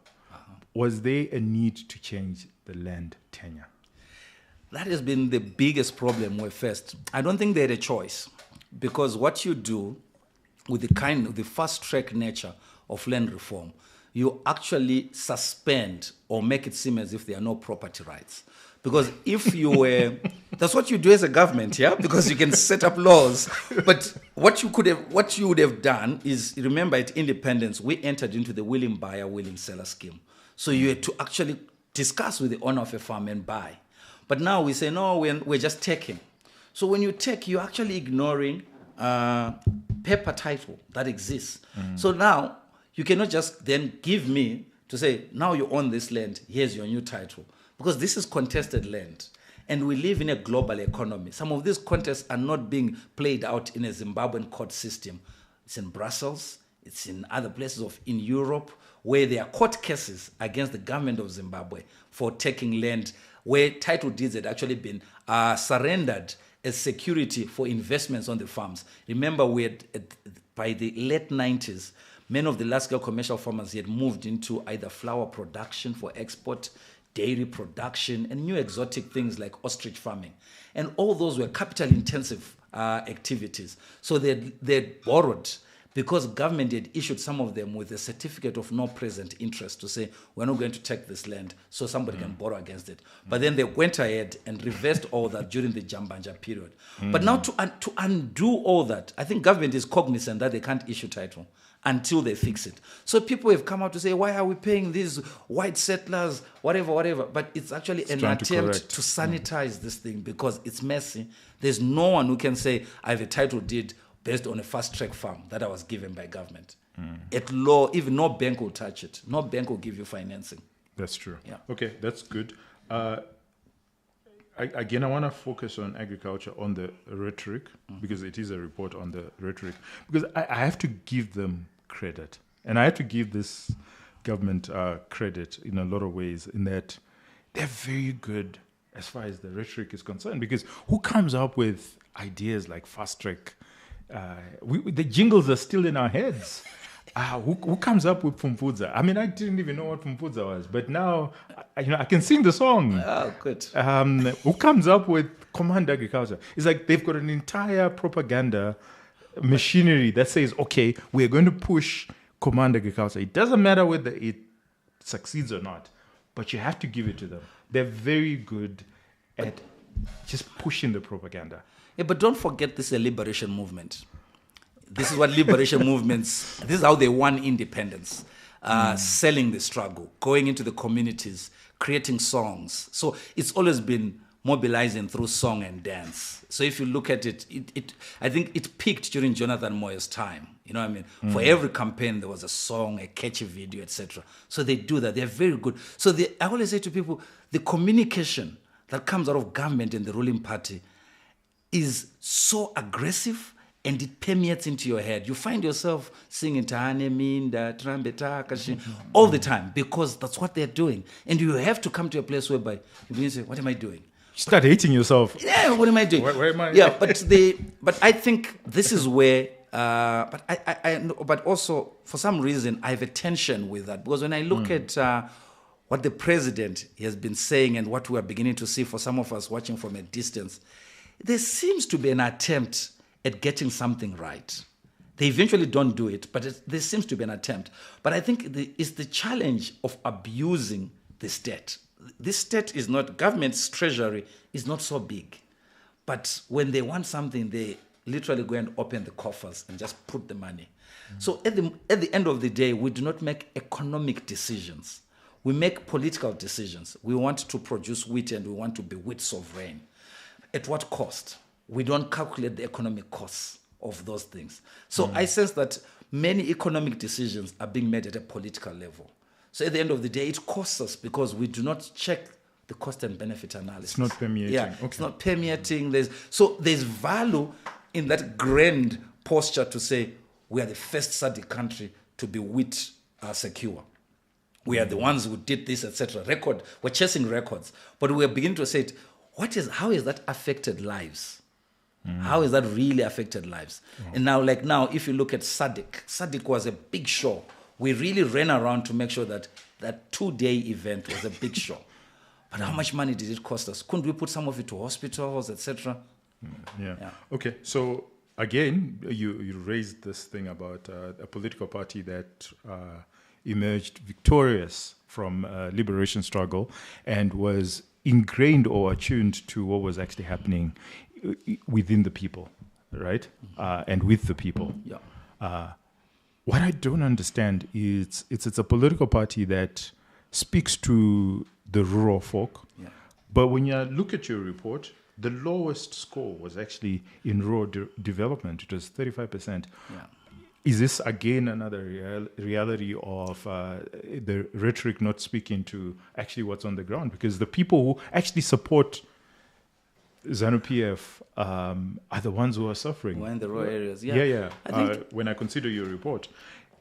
Was there a need to change the land tenure? That has been the biggest problem we faced. I don't think they had a choice, because what you do with the fast-track nature of land reform, you actually suspend or make it seem as if there are no property rights. Because if you were, that's what you do as a government, yeah? Because you can set up laws. But what you would have done is, remember at independence, we entered into the willing buyer, willing seller scheme. So you had to actually discuss with the owner of a farm and buy. But now we say, no, we're just taking. So when you take, you're actually ignoring paper title that exists. So now you cannot just then give me to say, now you own this land, here's your new title. Because this is contested land. And we live in a global economy. Some of these contests are not being played out in a Zimbabwean court system. It's in Brussels, it's in other places in Europe, where there are court cases against the government of Zimbabwe for taking land where title deeds had actually been surrendered as security for investments on the farms. Remember, by the late 90s, many of the large-scale commercial farmers had moved into either flour production for export, dairy production, and new exotic things like ostrich farming. And all those were capital-intensive activities. So they borrowed, because government had issued some of them with a certificate of no present interest to say, we're not going to take this land, so somebody can borrow against it. But then they went ahead and reversed all that during the Jambanja period. But now to undo all that, I think government is cognizant that they can't issue title until they fix it. So people have come out to say, why are we paying these white settlers, whatever. But it's actually an attempt to sanitize this thing, because it's messy. There's no one who can say, I have a title deed based on a fast-track farm that I was given by government. At law, even no bank will touch it. No bank will give you financing. That's true. Yeah. Okay, that's good. Again, I want to focus on agriculture, on the rhetoric, because it is a report on the rhetoric. Because I have to give them credit. And I have to give this government credit in a lot of ways, in that they're very good as far as the rhetoric is concerned. Because who comes up with ideas like fast-track? The jingles are still in our heads. Who comes up with Pfumvudza? I mean, I didn't even know what Pfumvudza was, but now I can sing the song. Oh, good. Who comes up with Command Agriculture? It's like they've got an entire propaganda machinery that says, okay, we're going to push Command Agriculture. It doesn't matter whether it succeeds or not, but you have to give it to them. They're very good at just pushing the propaganda. Yeah, but don't forget, this is a liberation movement. This is what liberation movements, this is how they won independence. Selling the struggle, going into the communities, creating songs. So it's always been mobilizing through song and dance. So if you look at it, I think it peaked during Jonathan Moyo's time. You know what I mean? For every campaign, there was a song, a catchy video, etc. So they do that. They're very good. So I always say to people, the communication that comes out of government and the ruling party is so aggressive, and it permeates into your head. You find yourself singing Tahane Minda, Trambeta, Kashi, all the time, because that's what they're doing. And you have to come to a place whereby you begin to say, what am I doing? You start hating yourself. Yeah, what am I doing? Where am I? Yeah, but I think this is where, but also for some reason I have a tension with that, because when I look at what the president has been saying and what we are beginning to see for some of us watching from a distance, there seems to be an attempt at getting something right. They eventually don't do it, but there seems to be an attempt. But I think it's the challenge of abusing the state. This state is not, government's treasury is not so big. But when they want something, they literally go and open the coffers and just put the money. So at the end of the day, we do not make economic decisions. We make political decisions. We want to produce wheat and we want to be wheat sovereign. At what cost? We don't calculate the economic costs of those things. So I sense that many economic decisions are being made at a political level. So at the end of the day, it costs us because we do not check the cost and benefit analysis. It's not permeating. Yeah, okay. It's not permeating. There's value in that grand posture to say we are the first SADC country to be wheat secure. We are the ones who did this, etc. We're chasing records, but we are beginning to say, how has that affected lives? How has that really affected lives? And now, if you look at SADC was a big show. We really ran around to make sure that that 2-day event was a big show. But how much money did it cost us? Couldn't we put some of it to hospitals, etc.? Yeah. Okay. So again, you raised this thing about a political party that emerged victorious from liberation struggle and was ingrained or attuned to what was actually happening within the people, right? And with the people. Yeah. What I don't understand is it's a political party that speaks to the rural folk. Yeah. But when you look at your report, the lowest score was actually in rural development. It was 35%. Yeah. Is this again another reality of the rhetoric not speaking to actually what's on the ground? Because the people who actually support ZANU-PF are the ones who are suffering. We're in the rural areas. Yeah. Yeah. I think when I consider your report,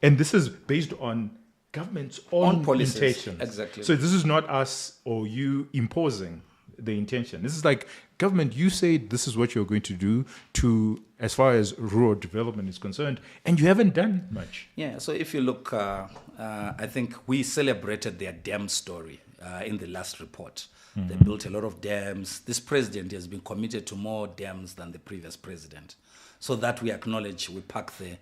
and this is based on government's own policies. intentions. Exactly. So this is not us or you imposing. the intention. This is like, government, you say this is what you're going to do to, as far as rural development is concerned, and you haven't done much. Yeah, so if you look, I think we celebrated their dam story in the last report. They built a lot of dams. This president has been committed to more dams than the previous president. So that we acknowledge, we park there.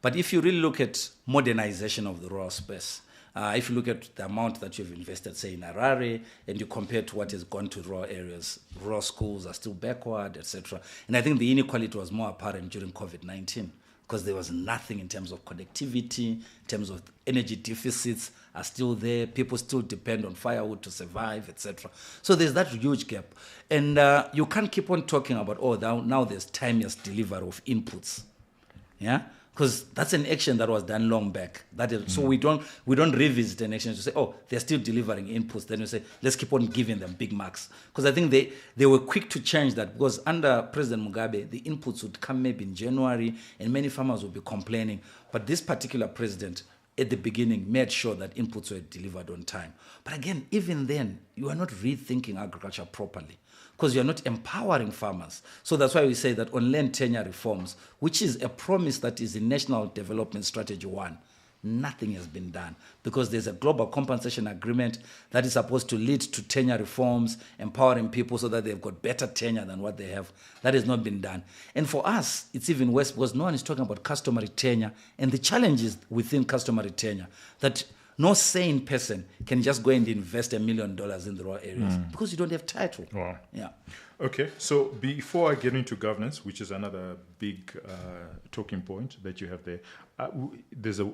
But if you really look at modernization of the rural space, if you look at the amount that you've invested, say, in Harare, and you compare to what has gone to rural areas, rural schools are still backward, etc. And I think the inequality was more apparent during COVID-19 because there was nothing in terms of connectivity, in terms of energy deficits are still there. People still depend on firewood to survive, etc. So there's that huge gap. And you can't keep on talking about, now there's timeless delivery of inputs. Yeah? Because that's an action that was done long back. That is, so we don't revisit an action to say, they're still delivering inputs. Then we say, let's keep on giving them big marks. Because I think they were quick to change that. Because under President Mugabe, the inputs would come maybe in January, and many farmers would be complaining. But this particular president, at the beginning, made sure that inputs were delivered on time. But again, even then, you are not rethinking agriculture properly, because you're not empowering farmers. So that's why we say that on land tenure reforms, which is a promise that is in National Development Strategy 1, nothing has been done, because there's a global compensation agreement that is supposed to lead to tenure reforms, empowering people so that they've got better tenure than what they have. That has not been done. And for us, it's even worse, because no one is talking about customary tenure and the challenges within customary tenure, that no sane person can just go and invest $1 million in the rural areas because you don't have title. Wow. Yeah. Okay, so before I get into governance, which is another big talking point that you have there, there's a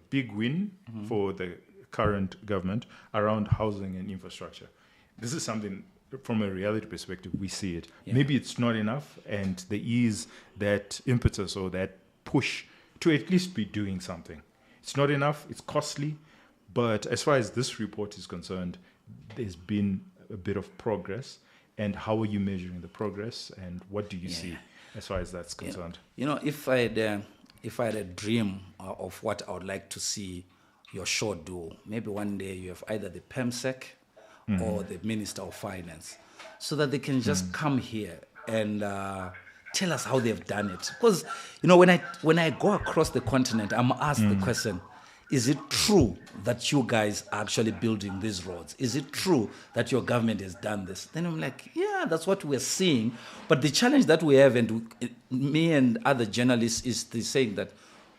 big win for the current government around housing and infrastructure. This is something, from a reality perspective, we see it. Yeah. Maybe it's not enough, and there is that impetus or that push to at least be doing something. It's not enough, it's costly, but as far as this report is concerned, there's been a bit of progress. And how are you measuring the progress, and what do you see as far as that's concerned? You know, if I had a dream of what I would like to see your show do, maybe one day you have either the PEMSEC or the Minister of Finance, so that they can just come here and tell us how they've done it. Because, you know, when I go across the continent, I'm asked the question, is it true that you guys are actually building these roads? Is it true that your government has done this? Then I'm like, yeah, that's what we're seeing. But the challenge that we have, and me and other journalists, is the saying that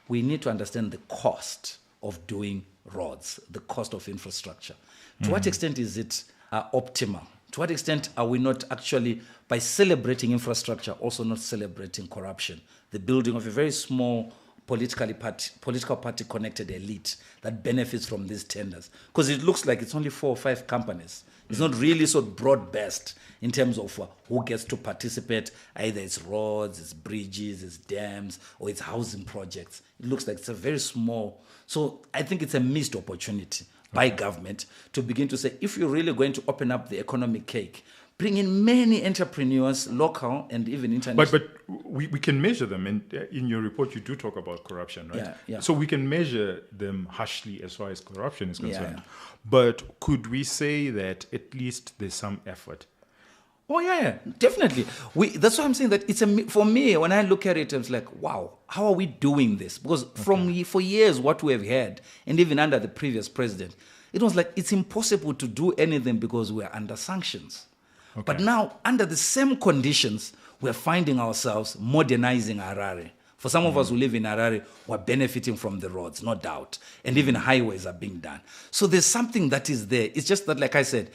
we need to understand the cost of doing roads, the cost of infrastructure. To what extent is it optimal? To what extent are we not actually, by celebrating infrastructure, also not celebrating corruption? The building of a very small political party connected elite that benefits from these tenders, because it looks like it's only 4 or 5 companies. It's not really so broad-based in terms of who gets to participate. Either it's roads, it's bridges, it's dams, or it's housing projects. It looks like it's a very small. So I think it's a missed opportunity by government to begin to say, if you're really going to open up the economic cake, bring in many entrepreneurs, local and even international. But we can measure them. And in your report, you do talk about corruption, right? Yeah. So we can measure them harshly as far as corruption is concerned. Yeah. But could we say that at least there's some effort? Oh, yeah, definitely. That's why I'm saying that for me, when I look at it, it's like, wow, how are we doing this? Because for years, what we have had, and even under the previous president, it was like it's impossible to do anything because we're under sanctions. Okay. But now, under the same conditions, we're finding ourselves modernizing Harare. For some of us who live in Harare, we're benefiting from the roads, no doubt. And even highways are being done. So there's something that is there. It's just that, like I said,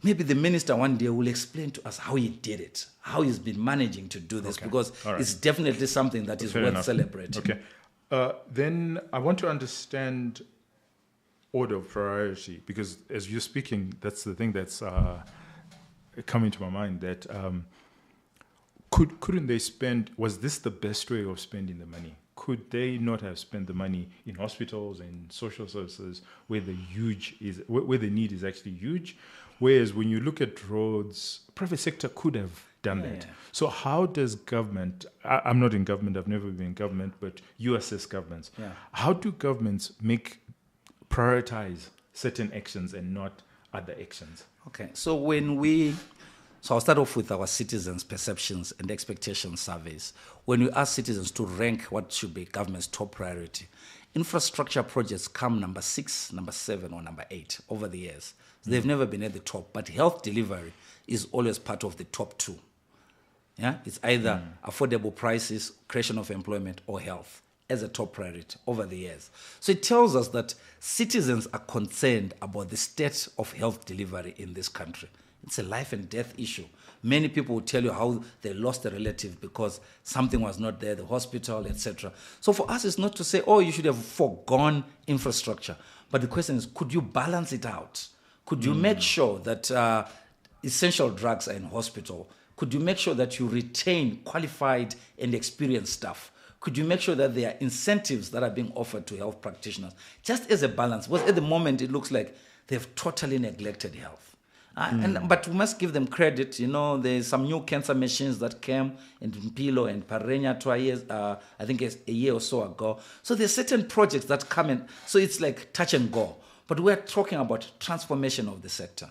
maybe the minister one day will explain to us how he did it, how he's been managing to do this, because it's definitely something that is worth celebrating. Okay. Then I want to understand order of priority, because as you're speaking, that's the thing that's coming to my mind, that couldn't they spend, was this the best way of spending the money? Could they not have spent the money in hospitals and social services where the need is actually huge? Whereas when you look at roads, private sector could have done that. So how does government, I'm not in government, I've never been in government, but you assess governments. How do governments prioritize certain actions and not other actions? Okay, so when we So I'll start off with our citizens' perceptions and expectations surveys. When we ask citizens to rank what should be government's top priority, infrastructure projects come number 6, number 7, or number 8 over the years. So they've never been at the top, but health delivery is always part of the top 2. Yeah, it's either affordable prices, creation of employment, or health as a top priority over the years. So it tells us that citizens are concerned about the state of health delivery in this country. It's a life and death issue. Many people will tell you how they lost a relative because something was not there, the hospital, etc. So for us, it's not to say, oh, you should have foregone infrastructure. But the question is, could you balance it out? Could you make sure that essential drugs are in hospital? Could you make sure that you retain qualified and experienced staff? Could you make sure that there are incentives that are being offered to health practitioners? Just as a balance, because at the moment it looks like they've totally neglected health. But we must give them credit. There's some new cancer machines that came in Mpilo and Parenya 2 years, I think it's a year or so ago. So there's certain projects that come in. So it's like touch and go. But we're talking about transformation of the sector.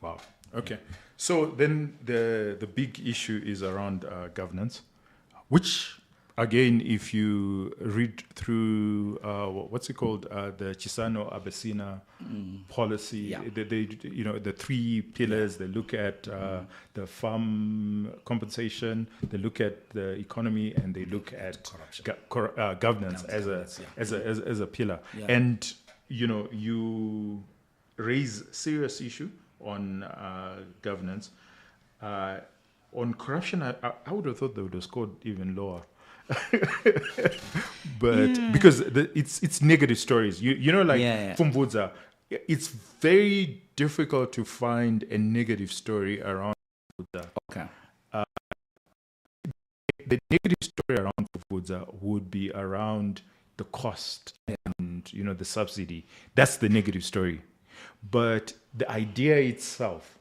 Wow. Okay. So then the big issue is around governance, which, again, if you read through what's it called, the Chisano Abesina policy, they the 3 pillars. They look at the farm compensation, they look at the economy, and they look at governance as a pillar. Yeah. And you raise serious issue on governance. On corruption, I would have thought they would have scored even lower. But because it's negative stories, from Vudza, it's very difficult to find a negative story around Vudza. Okay. The negative story around Vudza would be around the cost and the subsidy. That's the negative story. But the idea itself,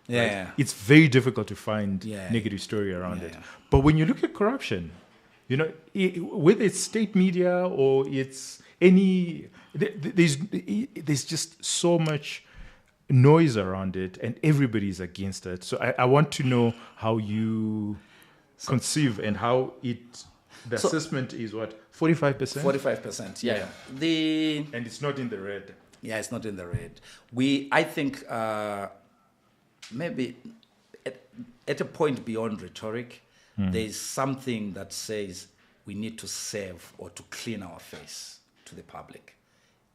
right, it's very difficult to find negative story around it. But when you look at corruption, whether it's state media or it's there's just so much noise around it, and everybody's against it. So I want to know how you conceive and how the assessment is what, 45%? 45%, yeah. And it's not in the red. Yeah, it's not in the red. I think maybe at a point beyond rhetoric, there's something that says we need to save or to clean our face to the public.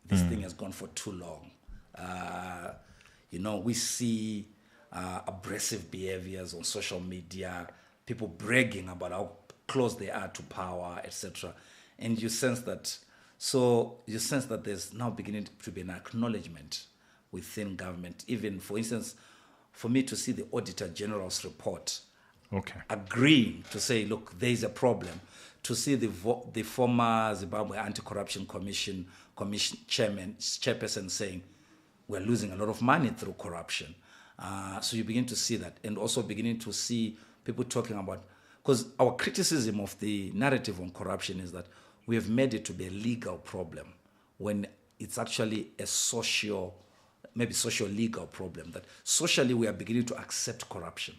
This thing has gone for too long. We see abrasive behaviors on social media, people bragging about how close they are to power, etc. And you sense that there's now beginning to be an acknowledgement within government. Even, for instance, for me to see the Auditor General's report agreeing to say, look, there is a problem, to see the former Zimbabwe Anti-Corruption Commission chairperson saying, we're losing a lot of money through corruption. So you begin to see that, and also beginning to see people talking about, because our criticism of the narrative on corruption is that we have made it to be a legal problem when it's actually a socio-legal problem, that socially we are beginning to accept corruption,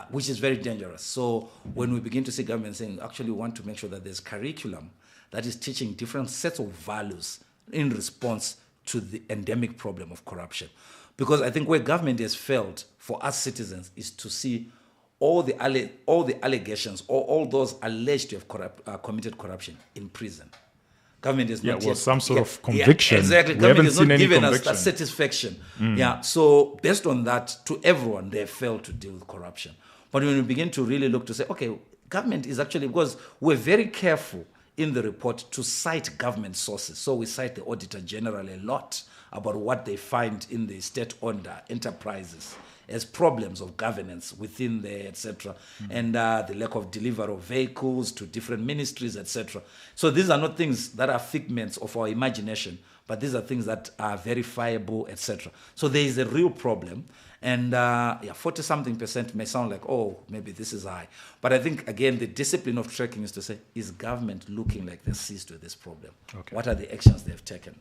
which is very dangerous. So when we begin to see government saying, actually we want to make sure that there's curriculum that is teaching different sets of values in response to the endemic problem of corruption. Because I think where government has failed for us citizens is to see all the allegations or all those alleged to have committed corruption in prison. Government is not yet, some sort of conviction. Exactly. We Government haven't is seen not any giving us conviction. that satisfaction. So based on that, to everyone, they failed to deal with corruption. But when we begin to really look to say, okay, government is actually, because we're very careful in the report to cite government sources. So we cite the Auditor General a lot about what they find in the state-owned enterprises as problems of governance within there, etc., and the lack of delivery of vehicles to different ministries, etc. So these are not things that are figments of our imagination, but these are things that are verifiable, etc. So there is a real problem, And 40-something% may sound like, oh, maybe this is high. But I think, again, the discipline of tracking is to say, is government looking like they're seized with this problem? Okay. What are the actions they've taken?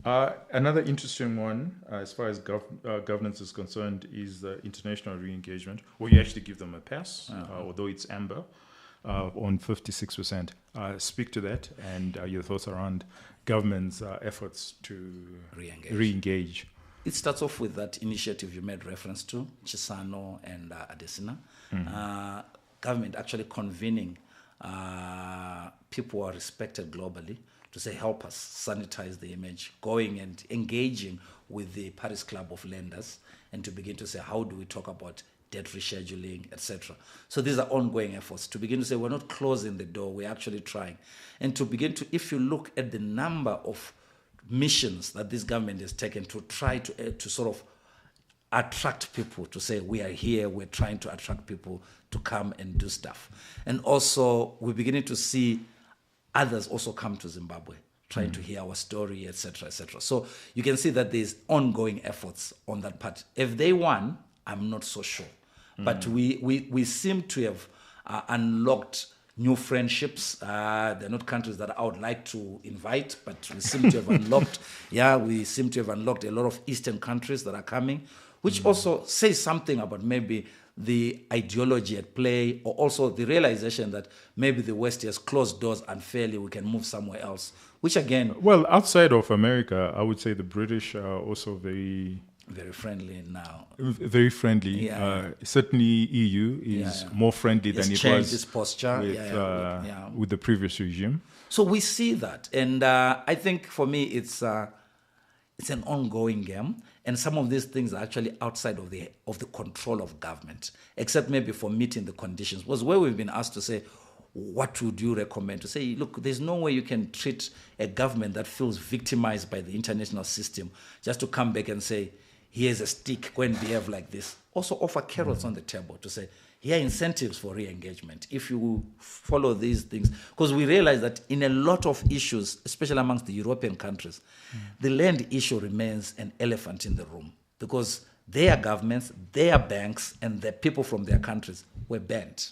Another interesting one, as far as governance is concerned, is the international re-engagement, where you actually give them a pass, although it's amber, on 56%. Speak to that and your thoughts around government's efforts to re-engage. It starts off with that initiative you made reference to, Chisano and Adesina. Government actually convening people who are respected globally to say, help us sanitize the image, going and engaging with the Paris Club of Lenders, and to begin to say, how do we talk about debt rescheduling, etc. So these are ongoing efforts to begin to say, we're not closing the door, we're actually trying. And to begin to, if you look at the number of missions that this government has taken to try to sort of attract people, to say we are here, we're trying to attract people to come and do stuff. And also we're beginning to see others also come to Zimbabwe, trying to hear our story, etc., etc. So you can see that there's ongoing efforts on that part. If they won, I'm not so sure. But we seem to have unlocked new friendships. They're not countries that I would like to invite, but we seem to have unlocked, we seem to have unlocked a lot of Eastern countries that are coming, which also says something about maybe the ideology at play, or also the realization that maybe the West has closed doors unfairly, we can move somewhere else, which again... Well, outside of America, I would say the British are also very friendly now. Very friendly. Certainly EU is more friendly than it was its posture with the previous regime. So we see that. And I think for me it's an ongoing game. And some of these things are actually outside of the control of government, except maybe for meeting the conditions. Was where we've been asked to say, what would you recommend? To say, look, there's no way you can treat a government that feels victimized by the international system just to come back and say, here's a stick, go and behave like this. Also offer carrots on the table to say, here are incentives for re-engagement. If you follow these things, because we realize that in a lot of issues, especially amongst the European countries, the land issue remains an elephant in the room, because their governments, their banks, and the people from their countries were banned.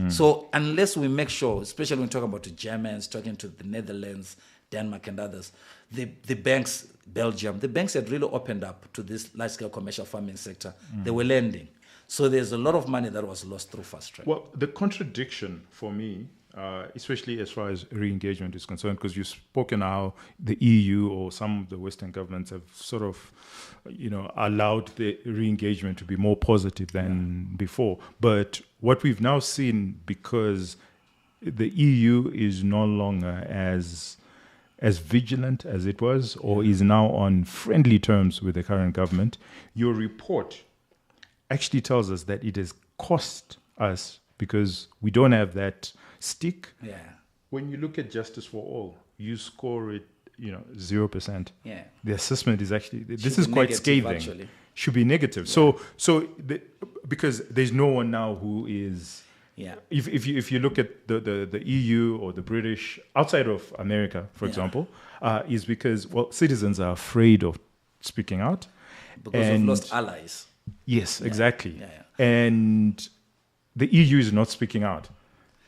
So unless we make sure, especially when we talk about the Germans, talking to the Netherlands, Denmark and others, the banks, Belgium, the banks had really opened up to this large-scale commercial farming sector. They were lending. So there's a lot of money that was lost through fast track. Well, the contradiction for me, especially as far as re-engagement is concerned, because you've spoken how the EU or some of the Western governments have sort of, allowed the re-engagement to be more positive than before. But what we've now seen, because the EU is no longer as vigilant as it was, or is now on friendly terms with the current government, your report actually tells us that it has cost us because we don't have that stick. Yeah. When you look at Justice for All, you score it, 0%. Yeah. The assessment is actually, this is quite scathing. Actually. Should be negative. Yeah. So because there's no one now who is... Yeah. If you look at the EU or the British, outside of America, for example, is because, citizens are afraid of speaking out. Because we've lost allies. Yes, exactly. Yeah. And the EU is not speaking out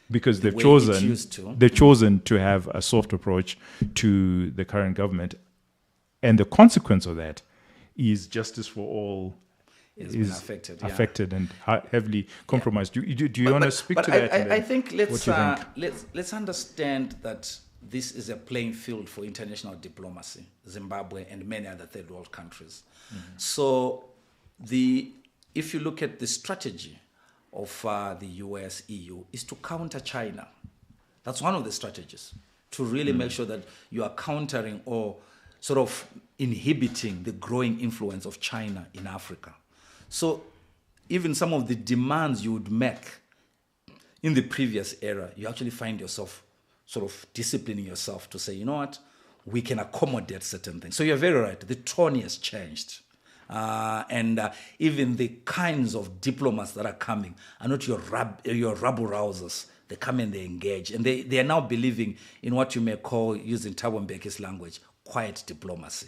because they've chosen to have a soft approach to the current government. And the consequence of that is Justice for All is affected and heavily compromised. Do you want to speak to that? I think let's understand that this is a playing field for international diplomacy, Zimbabwe and many other third world countries. So if you look at the strategy of the US, EU, is to counter China. That's one of the strategies, to really make sure that you are countering or sort of inhibiting the growing influence of China in Africa. So even some of the demands you would make in the previous era, you actually find yourself sort of disciplining yourself to say, you know what, we can accommodate certain things. So you're very right, the tone has changed. And even the kinds of diplomats that are coming are not your rabble-rousers. They come and they engage. And they are now believing in what you may call, using Thabo Mbeki's language, quiet diplomacy.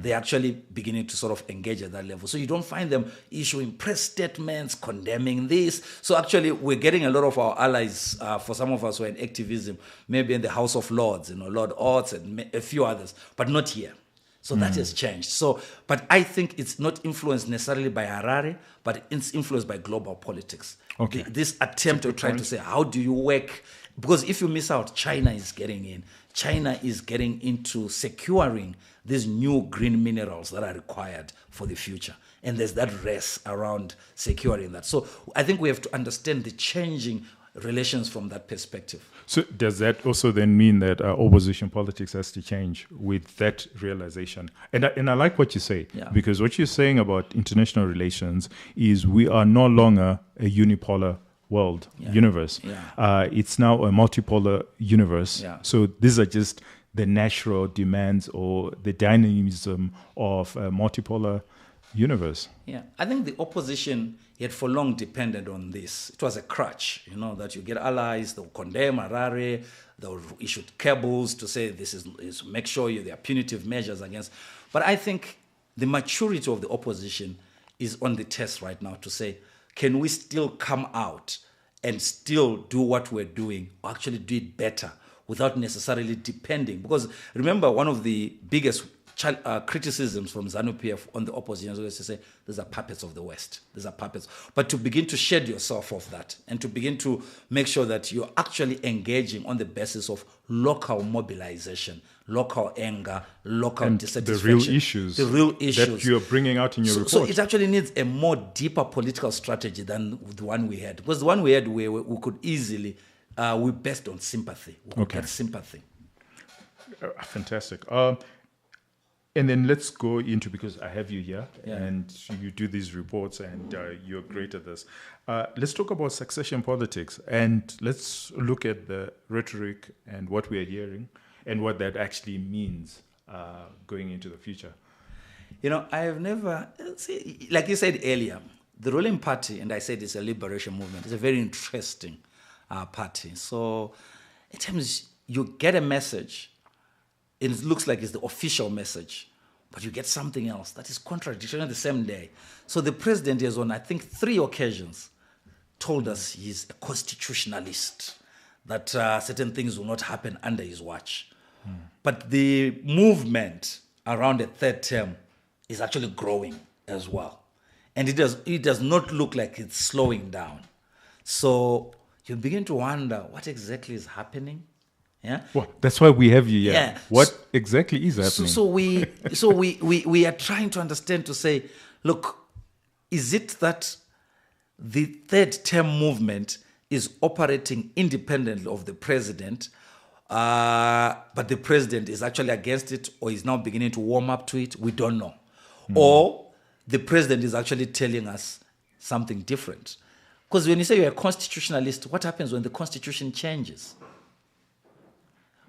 they're actually beginning to sort of engage at that level. So you don't find them issuing press statements condemning this. So actually, we're getting a lot of our allies, for some of us who are in activism, maybe in the House of Lords, Lord Orts and a few others, but not here. So that has changed. So, but I think it's not influenced necessarily by Harare, but it's influenced by global politics. Okay. This attempt of trying to say, how do you work? Because if you miss out, China is getting in. China is getting into securing these new green minerals that are required for the future. And there's that race around securing that. So I think we have to understand the changing relations from that perspective. So does that also then mean that opposition politics has to change with that realization? And I like what you say, because what you're saying about international relations is we are no longer a unipolar world, universe. It's now a multipolar universe. So these are just the natural demands or the dynamism of a multipolar universe. I think the opposition had for long depended on this. It was a crutch, that you get allies, they'll condemn Harare, they'll issue cables to say this is make sure there are punitive measures against. But I think the maturity of the opposition is on the test right now to say, can we still come out and still do what we're doing, or actually do it better without necessarily depending? Because remember, one of the biggest criticisms from ZANU-PF on the opposition is to say, these are puppets of the West. These are puppets. But to begin to shed yourself of that and to begin to make sure that you're actually engaging on the basis of local mobilization, local anger, local dissatisfaction. The real issues that you're bringing out in your report. So it actually needs a more deeper political strategy than the one we had. Because the one we had, we could easily, we based on sympathy. We get sympathy. Fantastic. And then let's go into, because I have you here and you do these reports and you're great at this. Let's talk about succession politics and let's look at the rhetoric and what we're hearing and what that actually means going into the future. I have never, like you said earlier, the ruling party, and I said it's a liberation movement, it's a very interesting party. So at times you get a message, it looks like it's the official message, but you get something else that is contradictory on the same day. So the president has on, I think, 3 occasions told us he's a constitutionalist, that certain things will not happen under his watch. But the movement around a third term is actually growing as well. And it does not look like it's slowing down. So you begin to wonder what exactly is happening. Well, that's why we have you here. What exactly is happening? So we are trying to understand, to say, look, is it that the third term movement is operating independently of the president, but the president is actually against it, or is now beginning to warm up to it? We don't know. Or the president is actually telling us something different. Because when you say you're a constitutionalist, what happens when the constitution changes?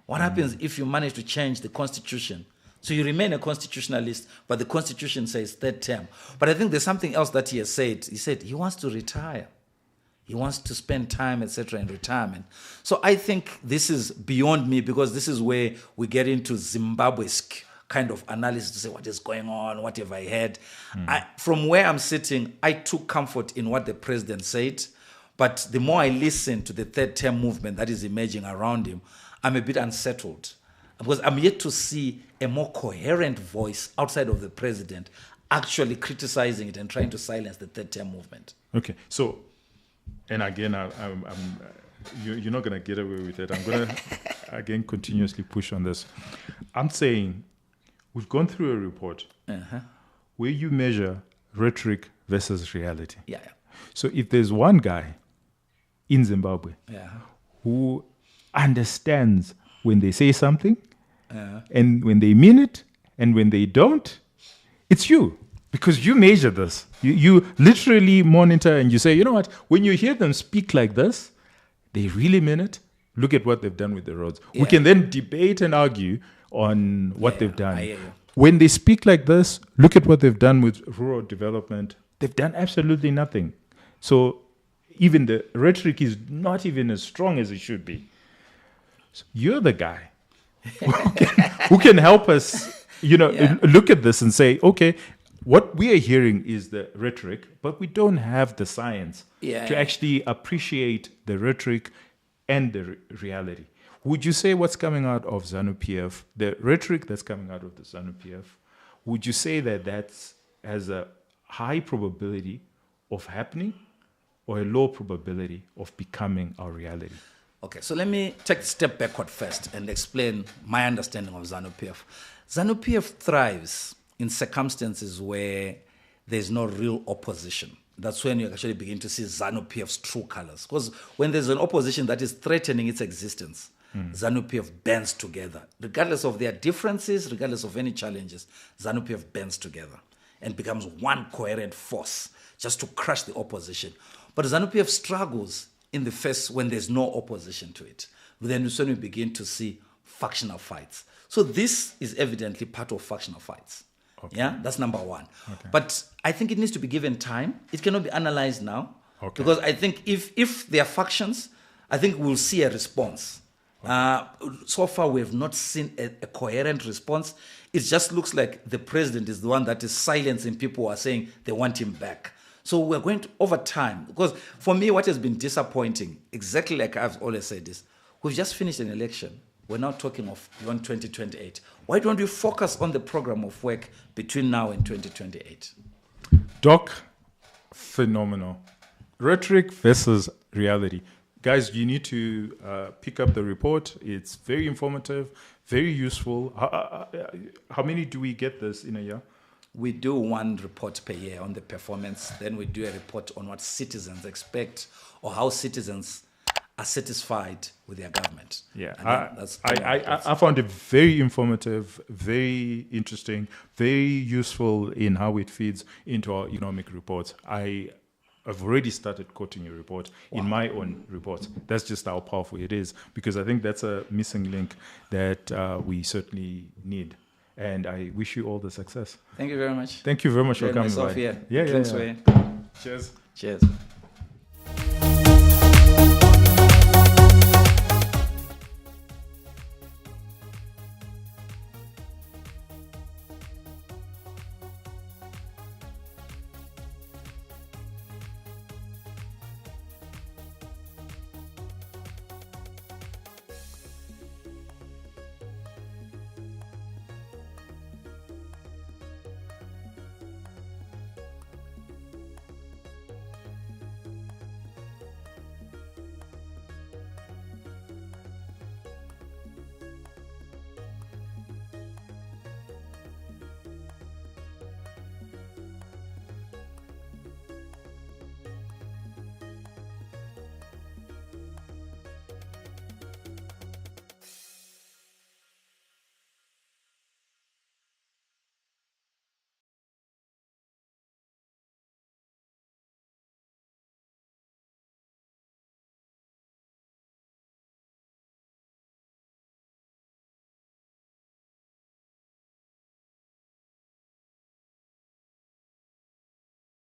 What happens if you manage to change the constitution? So you remain a constitutionalist, but the constitution says third term. But I think there's something else that he has said. He said he wants to retire. He wants to spend time, etc., in retirement. So I think this is beyond me, because this is where we get into Zimbabwe's kind of analysis to say, what is going on? What have I heard? From where I'm sitting, I took comfort in what the president said. But the more I listen to the third term movement that is emerging around him, I'm a bit unsettled, because I'm yet to see a more coherent voice outside of the president actually criticizing it and trying to silence the third term movement. Okay, so, and again, you're not going to get away with it. I'm going to, again, continuously push on this. I'm saying we've gone through a report where you measure rhetoric versus reality. So if there's one guy in Zimbabwe who understands when they say something and when they mean it and when they don't, it's you, because you measure this. You literally monitor and you say, you know what, when you hear them speak like this, they really mean it. Look at what they've done with the roads. We can then debate and argue on what they've done. When they speak like this, look at what they've done with rural development. They've done absolutely nothing. So even the rhetoric is not even as strong as it should be. So you're the guy who can help us Yeah. look at this and say, okay, what we are hearing is the rhetoric, but we don't have the science Yeah. to actually appreciate the rhetoric and the reality. Would you say what's coming out of ZANU-PF, the rhetoric that's coming out of the ZANU-PF, would you say that has a high probability of happening or a low probability of becoming our reality? Okay, so let me take a step backward first and explain my understanding of ZANU-PF. ZANU-PF thrives in circumstances where there's no real opposition. That's when you actually begin to see ZANU-PF's true colors. Because when there's an opposition that is threatening its existence, ZANU-PF bands together. Regardless of their differences, regardless of any challenges, ZANU-PF bands together and becomes one coherent force just to crush the opposition. But ZANU-PF struggles in the face when there's no opposition to it. Then when we begin to see factional fights. So this is evidently part of factional fights. Okay. Yeah, that's number one. Okay. But I think it needs to be given time. It cannot be analyzed now. Okay. Because I think if there are factions, I think we'll see a response. So far, we have not seen a coherent response. It just looks like the president is the one that is silencing people who are saying they want him back. So we're going to, over time, because for me, what has been disappointing, exactly like I've always said this, we've just finished an election. We're now talking of beyond 2028. Why don't we focus on the program of work between now and 2028? Doc, phenomenal. Rhetoric versus reality. Guys, you need to pick up the report. It's very informative, very useful. How many do we get this in a year? We do one report per year on the performance. Then we do a report on what citizens expect or how citizens are satisfied with their government. Yeah, I I found it very informative, very interesting, very useful in how it feeds into our economic reports. I've already started quoting your report in my own reports. That's just how powerful it is, because I think that's a missing link that we certainly need. And I wish you all the success. Thank you very much. Thank you very much for coming by. Here. Yeah. Drinks way. Cheers. Cheers.